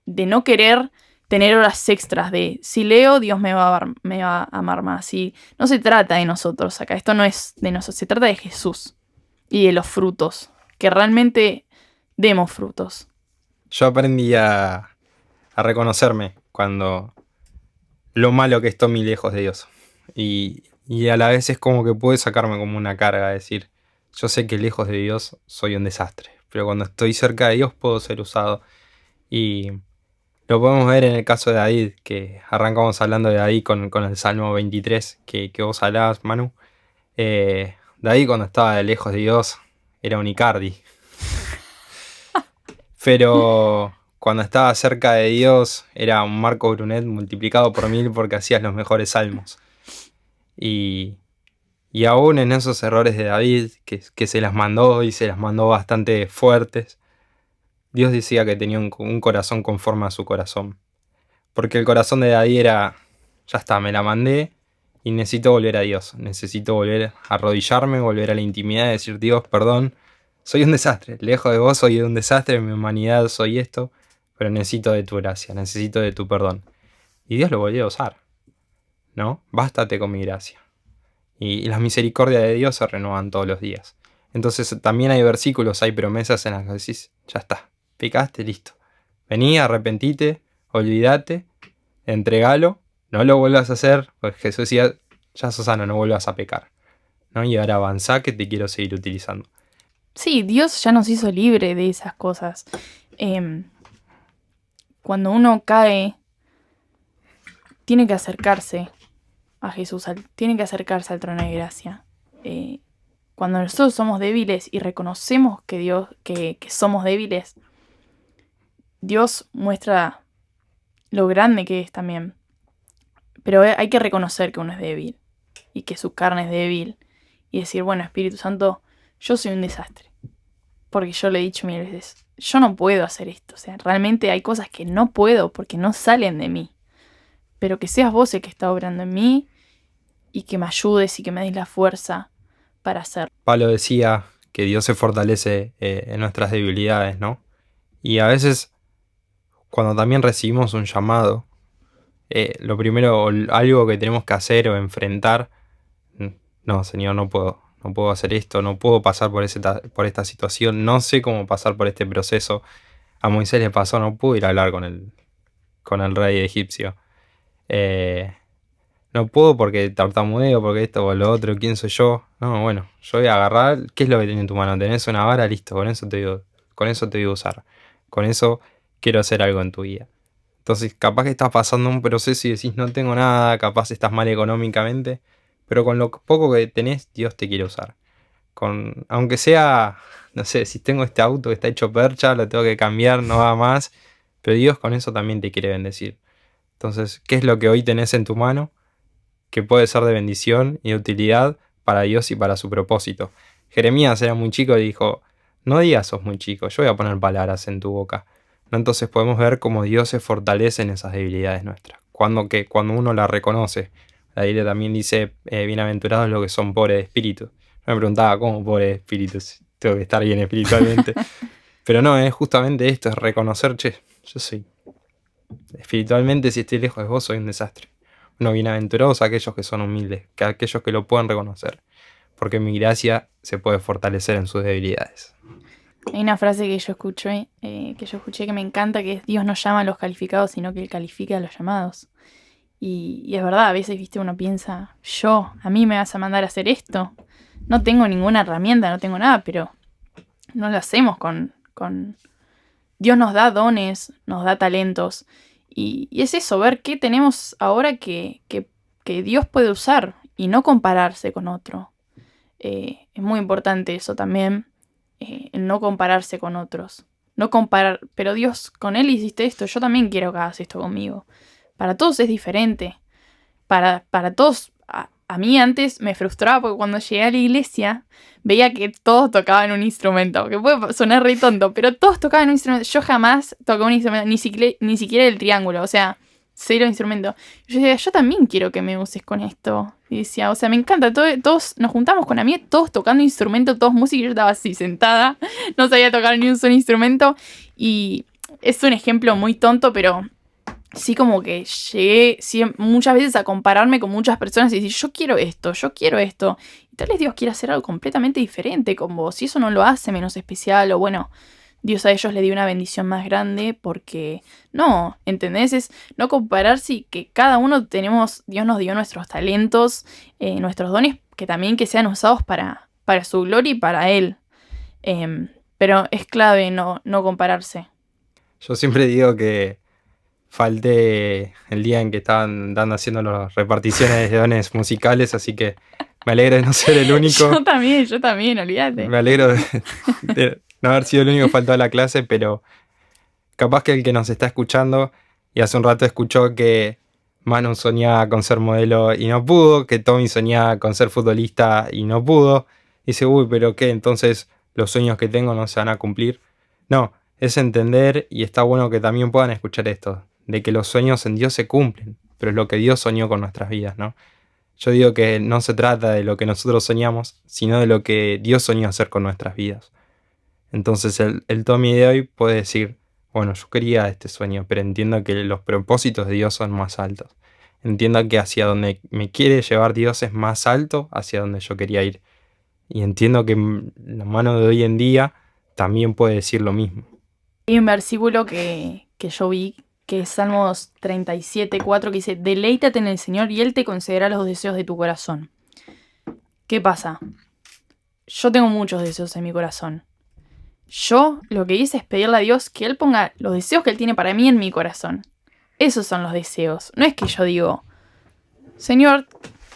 no querer tener horas extras, de si leo, Dios me va a amar más. Y no se trata de nosotros acá, esto no es de nosotros, se trata de Jesús. Y de los frutos, que realmente demos frutos. Yo aprendí a reconocerme cuando lo malo que estoy lejos de Dios. Y a la vez es como que puede sacarme como una carga, decir, yo sé que lejos de Dios soy un desastre, pero cuando estoy cerca de Dios puedo ser usado. Y lo podemos ver en el caso de David, que arrancamos hablando de David con el Salmo 23, que vos hablabas, Manu. David cuando estaba lejos de Dios era un Icardi. Pero cuando estaba cerca de Dios era un Marco Brunet multiplicado por 1000 porque hacías los mejores salmos. Y aún en esos errores de David, que se las mandó y se las mandó bastante fuertes, Dios decía que tenía un corazón conforme a su corazón. Porque el corazón de David era, ya está, me la mandé. Y necesito volver a Dios, necesito volver a arrodillarme, volver a la intimidad y decir, Dios, perdón, soy un desastre, lejos de vos soy un desastre, en mi humanidad soy esto, pero necesito de tu gracia, necesito de tu perdón. Y Dios lo volvió a usar, ¿no? Bástate con mi gracia. Y las misericordias de Dios se renuevan todos los días. Entonces también hay versículos, hay promesas en las que decís, ya está, pecaste, listo. Vení, arrepentite, olvídate, entregalo. No lo vuelvas a hacer, pues Jesús decía, ya sos sano, no vuelvas a pecar, ¿no? Y ahora avanzá que te quiero seguir utilizando. Sí, Dios ya nos hizo libre de esas cosas. Cuando uno cae, tiene que acercarse a Jesús, tiene que acercarse al trono de gracia. Cuando nosotros somos débiles y reconocemos que somos débiles, Dios muestra lo grande que es también. Pero hay que reconocer que uno es débil y que su carne es débil y decir, bueno, Espíritu Santo, yo soy un desastre. Porque yo le he dicho mil veces, yo no puedo hacer esto. O sea, realmente hay cosas que no puedo porque no salen de mí. Pero que seas vos el que está obrando en mí y que me ayudes y que me des la fuerza para hacer. Pablo decía que Dios se fortalece en nuestras debilidades, ¿no? Y a veces, cuando también recibimos un llamado, lo primero, algo que tenemos que hacer o enfrentar, no, Señor, no puedo hacer esto, no puedo pasar por esta situación, no sé cómo pasar por este proceso. A Moisés le pasó, no pudo ir a hablar con el rey egipcio. No puedo porque tartamudeo, porque esto o lo otro, ¿quién soy yo? No, bueno, yo voy a agarrar, ¿qué es lo que tenés en tu mano? Tenés una vara, listo, con eso te voy a usar. Con eso quiero hacer algo en tu vida. Entonces, capaz que estás pasando un proceso y decís, no tengo nada, capaz estás mal económicamente, pero con lo poco que tenés, Dios te quiere usar. Aunque sea, no sé, si tengo este auto que está hecho percha, lo tengo que cambiar, no va más, pero Dios con eso también te quiere bendecir. Entonces, ¿qué es lo que hoy tenés en tu mano que puede ser de bendición y de utilidad para Dios y para su propósito? Jeremías era muy chico y dijo, no digas sos muy chico, yo voy a poner palabras en tu boca. ¿No? Entonces podemos ver cómo Dios se fortalece en esas debilidades nuestras. Cuando uno la reconoce. La Biblia también dice, bienaventurados los que son pobres de espíritu. Yo me preguntaba, ¿cómo pobres de espíritu? Tengo que estar bien espiritualmente. Pero no, es justamente esto, es reconocer, che, yo soy. Espiritualmente, si estoy lejos de vos, soy un desastre. Bueno, bienaventurados aquellos que son humildes, que aquellos que lo pueden reconocer. Porque mi gracia se puede fortalecer en sus debilidades. Hay una frase que yo escuché que me encanta, que es Dios no llama a los calificados, sino que Él califica a los llamados. Y es verdad, a veces, viste, uno piensa, a mí me vas a mandar a hacer esto. No tengo ninguna herramienta, no tengo nada, pero no lo hacemos con... Dios nos da dones, nos da talentos. Y es eso, ver qué tenemos ahora que Dios puede usar y no compararse con otro. Es muy importante eso también. El no compararse con otros. No comparar, pero Dios, con Él hiciste esto, yo también quiero que hagas esto conmigo. Para todos es diferente. Para todos, a mí antes me frustraba porque cuando llegué a la iglesia veía que todos tocaban un instrumento, que puede sonar re tonto, pero todos tocaban un instrumento. Yo jamás toqué un instrumento, ni siquiera el triángulo, o sea, cero instrumento. Yo decía, yo también quiero que me uses con esto. Y decía, o sea, me encanta, todos nos juntamos con amigos, todos tocando instrumento, todos música, y yo estaba así sentada, no sabía tocar ni un solo instrumento. Y es un ejemplo muy tonto, pero sí como que llegué muchas veces a compararme con muchas personas y decir, yo quiero esto. Y tal vez Dios quiere hacer algo completamente diferente con vos, y eso no lo hace menos especial, o bueno, Dios a ellos le dio una bendición más grande porque, no, ¿entendés? Es no compararse y que cada uno Dios nos dio nuestros talentos, nuestros dones, que también que sean usados para su gloria y para Él. Pero es clave no compararse. Yo siempre digo que falté el día en que estaban haciendo las reparticiones de dones musicales, así que me alegro de no ser el único. Yo también, olvídate. Me alegro de no haber sido el único que faltó a la clase, pero capaz que el que nos está escuchando y hace un rato escuchó que Manu soñaba con ser modelo y no pudo, que Tommy soñaba con ser futbolista y no pudo, dice, uy, pero ¿qué? Entonces los sueños que tengo no se van a cumplir. No, es entender, y está bueno que también puedan escuchar esto, de que los sueños en Dios se cumplen, pero es lo que Dios soñó con nuestras vidas, ¿no? Yo digo que no se trata de lo que nosotros soñamos, sino de lo que Dios soñó hacer con nuestras vidas. Entonces el Tommy de hoy puede decir, bueno, yo quería este sueño, pero entiendo que los propósitos de Dios son más altos. Entiendo que hacia donde me quiere llevar Dios es más alto hacia donde yo quería ir. Y entiendo que la mano de hoy en día también puede decir lo mismo. Hay un versículo que yo vi, que es Salmos 37:4, que dice, deleítate en el Señor y Él te concederá los deseos de tu corazón. ¿Qué pasa? Yo tengo muchos deseos en mi corazón. Yo lo que hice es pedirle a Dios que Él ponga los deseos que Él tiene para mí en mi corazón. Esos son los deseos. No es que yo digo, Señor,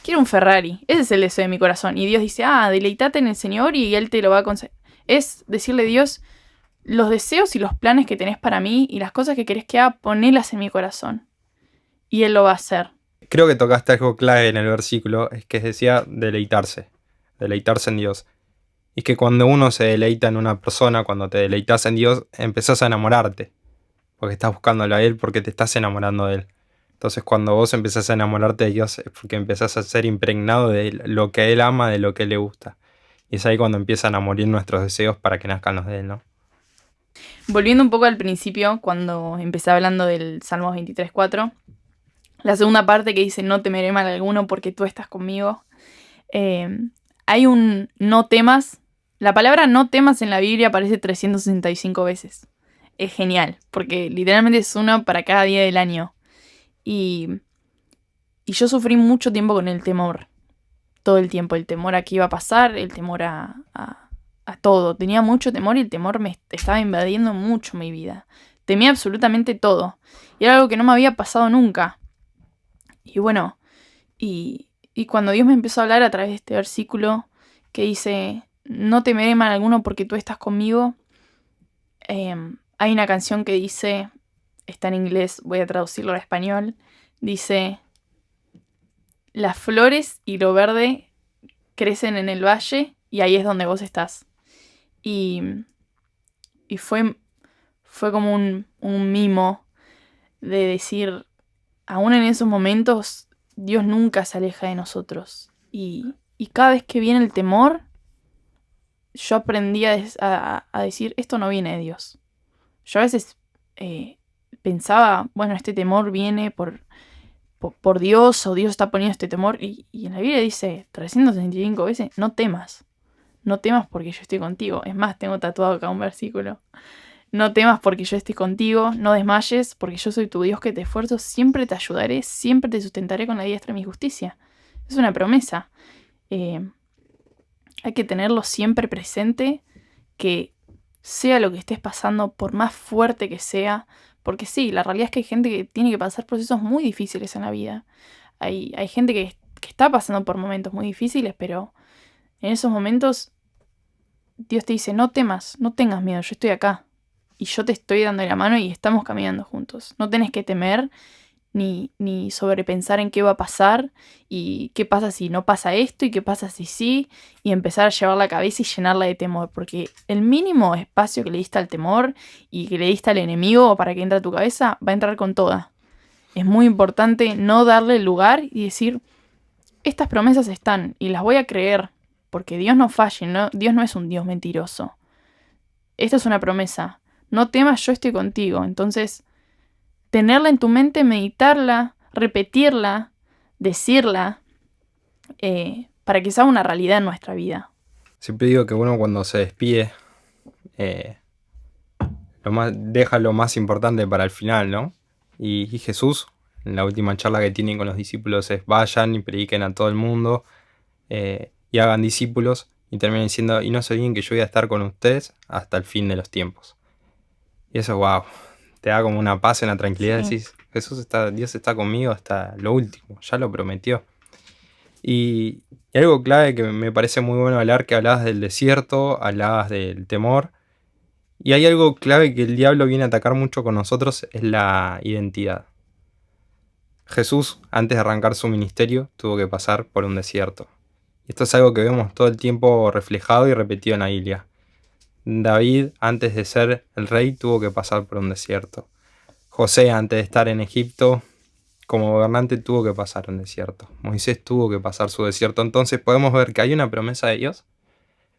quiero un Ferrari. Ese es el deseo de mi corazón. Y Dios dice, deleítate en el Señor y Él te lo va a conceder. Es decirle a Dios, los deseos y los planes que tenés para mí y las cosas que querés que haga, ponelas en mi corazón. Y Él lo va a hacer. Creo que tocaste algo clave en el versículo, es que decía deleitarse en Dios. Y que cuando uno se deleita en una persona, cuando te deleitas en Dios, empezás a enamorarte. Porque estás buscándolo a Él, porque te estás enamorando de Él. Entonces cuando vos empezás a enamorarte de Dios es porque empezás a ser impregnado de lo que Él ama, de lo que Él le gusta. Y es ahí cuando empiezan a morir nuestros deseos para que nazcan los de Él, ¿no? Volviendo un poco al principio, cuando empecé hablando del Salmos 23:4, la segunda parte que dice, no temeré mal alguno porque tú estás conmigo. Hay un no temas. La palabra no temas en la Biblia aparece 365 veces. Es genial, porque literalmente es uno para cada día del año. Y yo sufrí mucho tiempo con el temor. Todo el tiempo. El temor a qué iba a pasar, el temor a todo. Tenía mucho temor y el temor me estaba invadiendo mucho mi vida. Temía absolutamente todo. Y era algo que no me había pasado nunca. Y bueno, y cuando Dios me empezó a hablar a través de este versículo que dice, no temeré mal alguno porque tú estás conmigo, hay una canción que dice, está en inglés, voy a traducirlo al español, dice, las flores y lo verde crecen en el valle y ahí es donde vos estás. Y fue como un mimo de decir, aún en esos momentos, Dios nunca se aleja de nosotros. Y cada vez que viene el temor, yo aprendí a decir, esto no viene de Dios. Yo a veces pensaba, bueno, este temor viene por Dios, o Dios está poniendo este temor. Y en la Biblia dice 365 veces, no temas. No temas porque yo estoy contigo. Es más, tengo tatuado acá un versículo. No temas porque yo estoy contigo, no desmayes porque yo soy tu Dios que te esfuerzo, siempre te ayudaré, siempre te sustentaré con la diestra de mi justicia. Es una promesa. Hay que tenerlo siempre presente, que sea lo que estés pasando, por más fuerte que sea, porque sí, la realidad es que hay gente que tiene que pasar procesos muy difíciles en la vida. Hay gente que está pasando por momentos muy difíciles, pero en esos momentos Dios te dice, no temas, no tengas miedo, yo estoy acá. Y yo te estoy dando la mano y estamos caminando juntos. No tenés que temer ni sobrepensar en qué va a pasar y qué pasa si no pasa esto y qué pasa si sí, y empezar a llevar la cabeza y llenarla de temor, porque el mínimo espacio que le diste al temor y que le diste al enemigo para que entre a tu cabeza va a entrar con toda. Es muy importante no darle lugar y decir, estas promesas están y las voy a creer, porque Dios no falle, ¿no? Dios no es un Dios mentiroso. Esta es una promesa. No temas, yo estoy contigo. Entonces, tenerla en tu mente, meditarla, repetirla, decirla, para que sea una realidad en nuestra vida. Siempre digo que uno cuando se despide, deja lo más importante para el final, ¿no? Y Jesús, en la última charla que tienen con los discípulos, es vayan y prediquen a todo el mundo y hagan discípulos, y termina diciendo, y no se olviden que yo voy a estar con ustedes hasta el fin de los tiempos. Y eso, wow, te da como una paz y una tranquilidad. Sí. Decís, Dios está conmigo hasta lo último, ya lo prometió. Y algo clave que me parece muy bueno hablar, que hablabas del desierto, hablabas del temor. Y hay algo clave que el diablo viene a atacar mucho con nosotros, es la identidad. Jesús, antes de arrancar su ministerio, tuvo que pasar por un desierto. Y esto es algo que vemos todo el tiempo reflejado y repetido en la Biblia. David, antes de ser el rey, tuvo que pasar por un desierto. José, antes de estar en Egipto como gobernante, tuvo que pasar un desierto. Moisés tuvo que pasar su desierto. Entonces podemos ver que hay una promesa de Dios,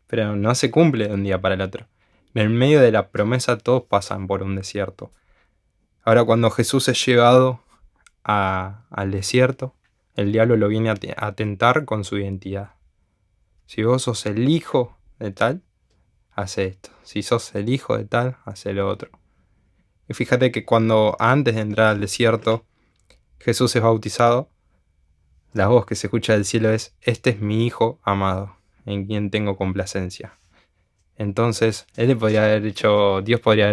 pero no se cumple de un día para el otro. En medio de la promesa todos pasan por un desierto. Ahora, cuando Jesús es llevado al desierto, el diablo lo viene a tentar con su identidad. Si vos sos el hijo de tal, hace esto. Si sos el hijo de tal, hace lo otro. Y fíjate que cuando antes de entrar al desierto, Jesús es bautizado, la voz que se escucha del cielo es, este es mi hijo amado, en quien tengo complacencia. Entonces, Dios podría haber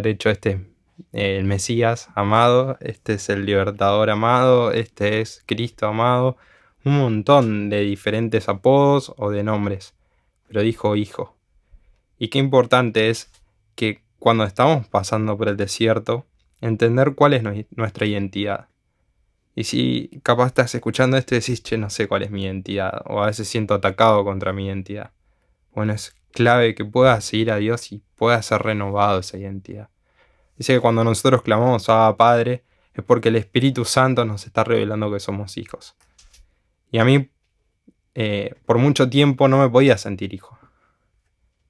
hecho este el Mesías amado, este es el libertador amado, este es Cristo amado, un montón de diferentes apodos o de nombres, pero dijo hijo. Y qué importante es que cuando estamos pasando por el desierto, entender cuál es nuestra identidad. Y si capaz estás escuchando esto y decís, che, no sé cuál es mi identidad, o a veces siento atacado contra mi identidad. Bueno, es clave que puedas seguir a Dios y pueda ser renovado esa identidad. Dice que cuando nosotros clamamos a Padre, es porque el Espíritu Santo nos está revelando que somos hijos. Y a mí, por mucho tiempo no me podía sentir hijo.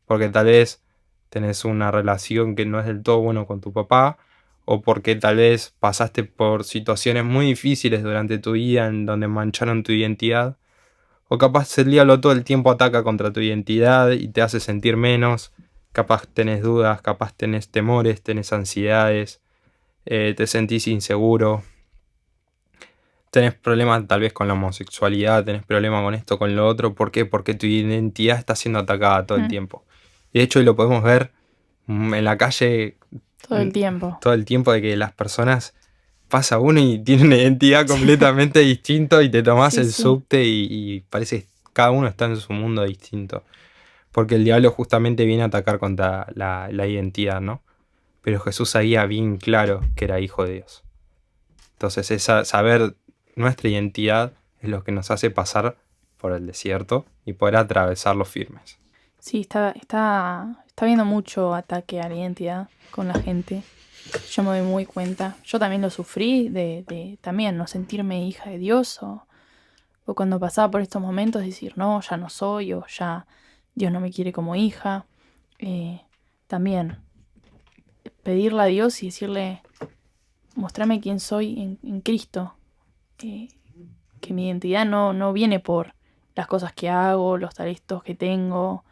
porque tal vez tenés una relación que no es del todo bueno con tu papá, o porque tal vez pasaste por situaciones muy difíciles durante tu vida en donde mancharon tu identidad, o capaz el diablo todo el tiempo ataca contra tu identidad y te hace sentir menos, capaz tenés dudas, capaz tenés temores, tenés ansiedades, te sentís inseguro, tenés problemas tal vez con la homosexualidad, tenés problemas con esto, con lo otro. ¿Por qué? Porque tu identidad está siendo atacada todo el Mm, tiempo. Y de hecho lo podemos ver en la calle todo el tiempo. todo el tiempo, de que las personas pasa uno y tiene una identidad completamente distinta y te tomás Sí, el sí. subte y parece que cada uno está en su mundo distinto. Porque el diablo justamente viene a atacar contra la identidad, ¿no? Pero Jesús sabía bien claro que era hijo de Dios. Entonces saber nuestra identidad es lo que nos hace pasar por el desierto y poder atravesarlo firmes. Sí, está habiendo mucho ataque a la identidad con la gente. Yo me doy muy cuenta. Yo también lo sufrí de también no sentirme hija de Dios o cuando pasaba por estos momentos decir, no, ya no soy o ya Dios no me quiere como hija. También pedirle a Dios y decirle, mostrame quién soy en Cristo. Que mi identidad no viene por las cosas que hago, los talentos que tengo,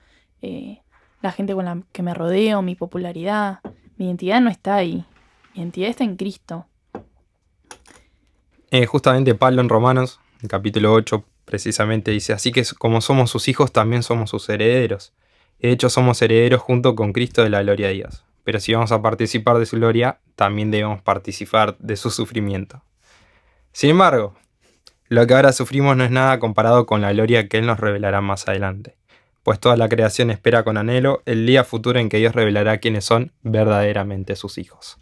la gente con la que me rodeo, mi popularidad. Mi identidad no está ahí. Mi identidad está en Cristo. Justamente Pablo en Romanos, en capítulo 8, precisamente dice, así que como somos sus hijos, también somos sus herederos. De hecho, somos herederos junto con Cristo de la gloria de Dios. Pero si vamos a participar de su gloria, también debemos participar de su sufrimiento. Sin embargo, lo que ahora sufrimos no es nada comparado con la gloria que Él nos revelará más adelante, pues toda la creación espera con anhelo el día futuro en que Dios revelará quiénes son verdaderamente sus hijos.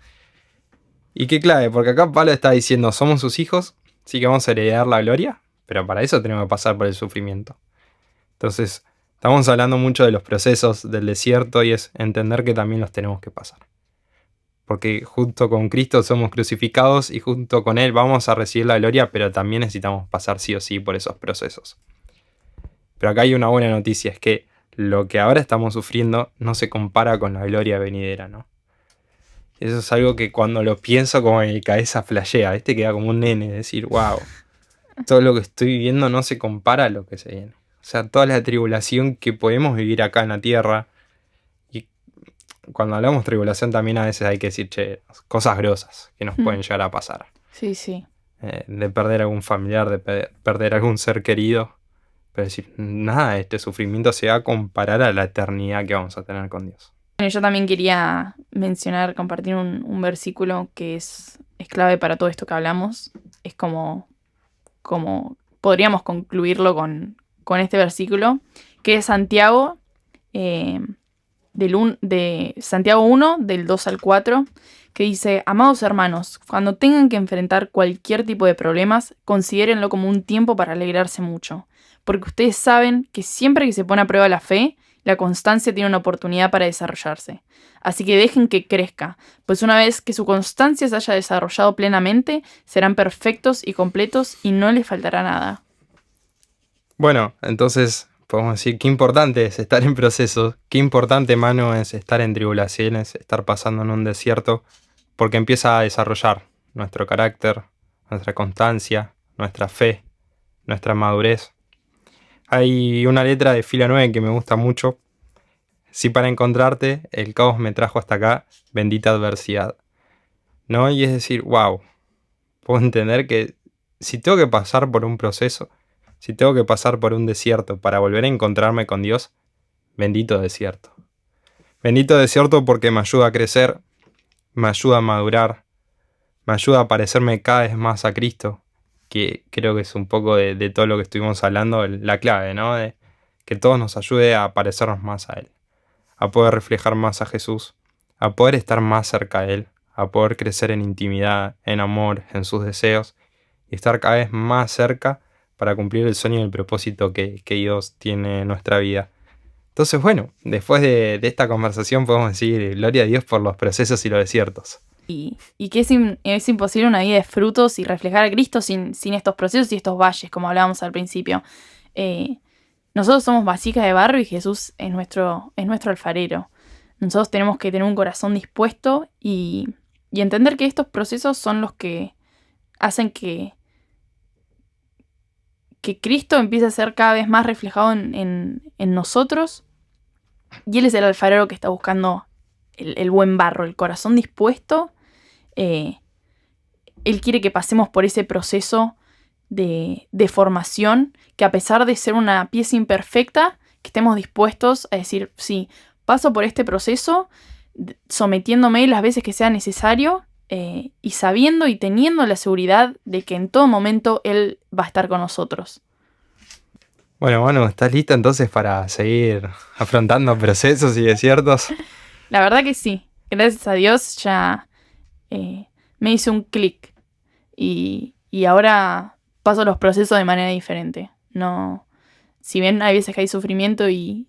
Y qué clave, porque acá Pablo está diciendo, somos sus hijos, sí que vamos a heredar la gloria, pero para eso tenemos que pasar por el sufrimiento. Entonces, estamos hablando mucho de los procesos del desierto y es entender que también los tenemos que pasar. Porque junto con Cristo somos crucificados y junto con Él vamos a recibir la gloria, pero también necesitamos pasar sí o sí por esos procesos. Pero acá hay una buena noticia, es que lo que ahora estamos sufriendo no se compara con la gloria venidera, ¿no? Eso es algo que cuando lo pienso como en mi cabeza flashea, ¿viste? Queda como un nene, decir, wow, todo lo que estoy viviendo no se compara a lo que se viene. O sea, toda la tribulación que podemos vivir acá en la tierra. Y cuando hablamos de tribulación también a veces hay que decir, che, cosas grosas que nos pueden llegar a pasar. Sí, sí. De perder algún familiar, de perder algún ser querido. Pero decir, nada de este sufrimiento se va a comparar a la eternidad que vamos a tener con Dios. Bueno, yo también quería compartir un versículo que es clave para todo esto que hablamos. Es como podríamos concluirlo con este versículo, que es Santiago, de Santiago 1, del 2 al 4, que dice, amados hermanos, cuando tengan que enfrentar cualquier tipo de problemas, considérenlo como un tiempo para alegrarse mucho, porque ustedes saben que siempre que se pone a prueba la fe, la constancia tiene una oportunidad para desarrollarse. Así que dejen que crezca, pues una vez que su constancia se haya desarrollado plenamente, serán perfectos y completos y no les faltará nada. Bueno, entonces podemos decir qué importante es estar en procesos, qué importante, mano, es estar en tribulaciones, estar pasando en un desierto, porque empieza a desarrollar nuestro carácter, nuestra constancia, nuestra fe, nuestra madurez. Hay una letra de Fila 9 que me gusta mucho. Si para encontrarte el caos me trajo hasta acá, bendita adversidad. ¿No? Y es decir, wow, puedo entender que si tengo que pasar por un proceso, si tengo que pasar por un desierto para volver a encontrarme con Dios, bendito desierto. Bendito desierto porque me ayuda a crecer, me ayuda a madurar, me ayuda a parecerme cada vez más a Cristo, que creo que es un poco de todo lo que estuvimos hablando, la clave, ¿no? De que todo nos ayude a parecernos más a Él, a poder reflejar más a Jesús, a poder estar más cerca de Él, a poder crecer en intimidad, en amor, en sus deseos, y estar cada vez más cerca para cumplir el sueño y el propósito que Dios tiene en nuestra vida. Entonces, bueno, después de esta conversación podemos decir gloria a Dios por los procesos y los desiertos. Y que es imposible una vida de frutos y reflejar a Cristo sin estos procesos y estos valles, como hablábamos al principio. nosotros somos vasijas de barro y Jesús es nuestro alfarero. Nosotros tenemos que tener un corazón dispuesto y entender que estos procesos son los que hacen que Cristo empiece a ser cada vez más reflejado en nosotros. Y Él es el alfarero que está buscando el buen barro, el corazón dispuesto. Él quiere que pasemos por ese proceso de formación, que a pesar de ser una pieza imperfecta, que estemos dispuestos a decir, sí, paso por este proceso, sometiéndome las veces que sea necesario, y sabiendo y teniendo la seguridad de que en todo momento Él va a estar con nosotros. Bueno, Manu, ¿estás lista entonces para seguir afrontando procesos y desiertos? La verdad que sí. Gracias a Dios ya me hice un clic. Y ahora paso los procesos de manera diferente. No, si bien hay veces que hay sufrimiento y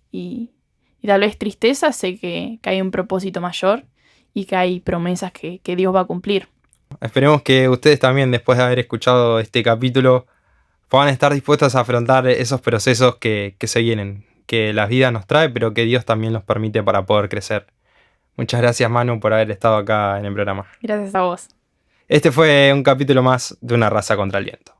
tal vez tristeza, sé que hay un propósito mayor y que hay promesas que Dios va a cumplir. Esperemos que ustedes también, después de haber escuchado este capítulo, puedan estar dispuestos a afrontar esos procesos que se vienen, que la vida nos trae, pero que Dios también los permite para poder crecer. Muchas gracias, Manu, por haber estado acá en el programa. Gracias a vos. Este fue un capítulo más de Una raza contra el viento.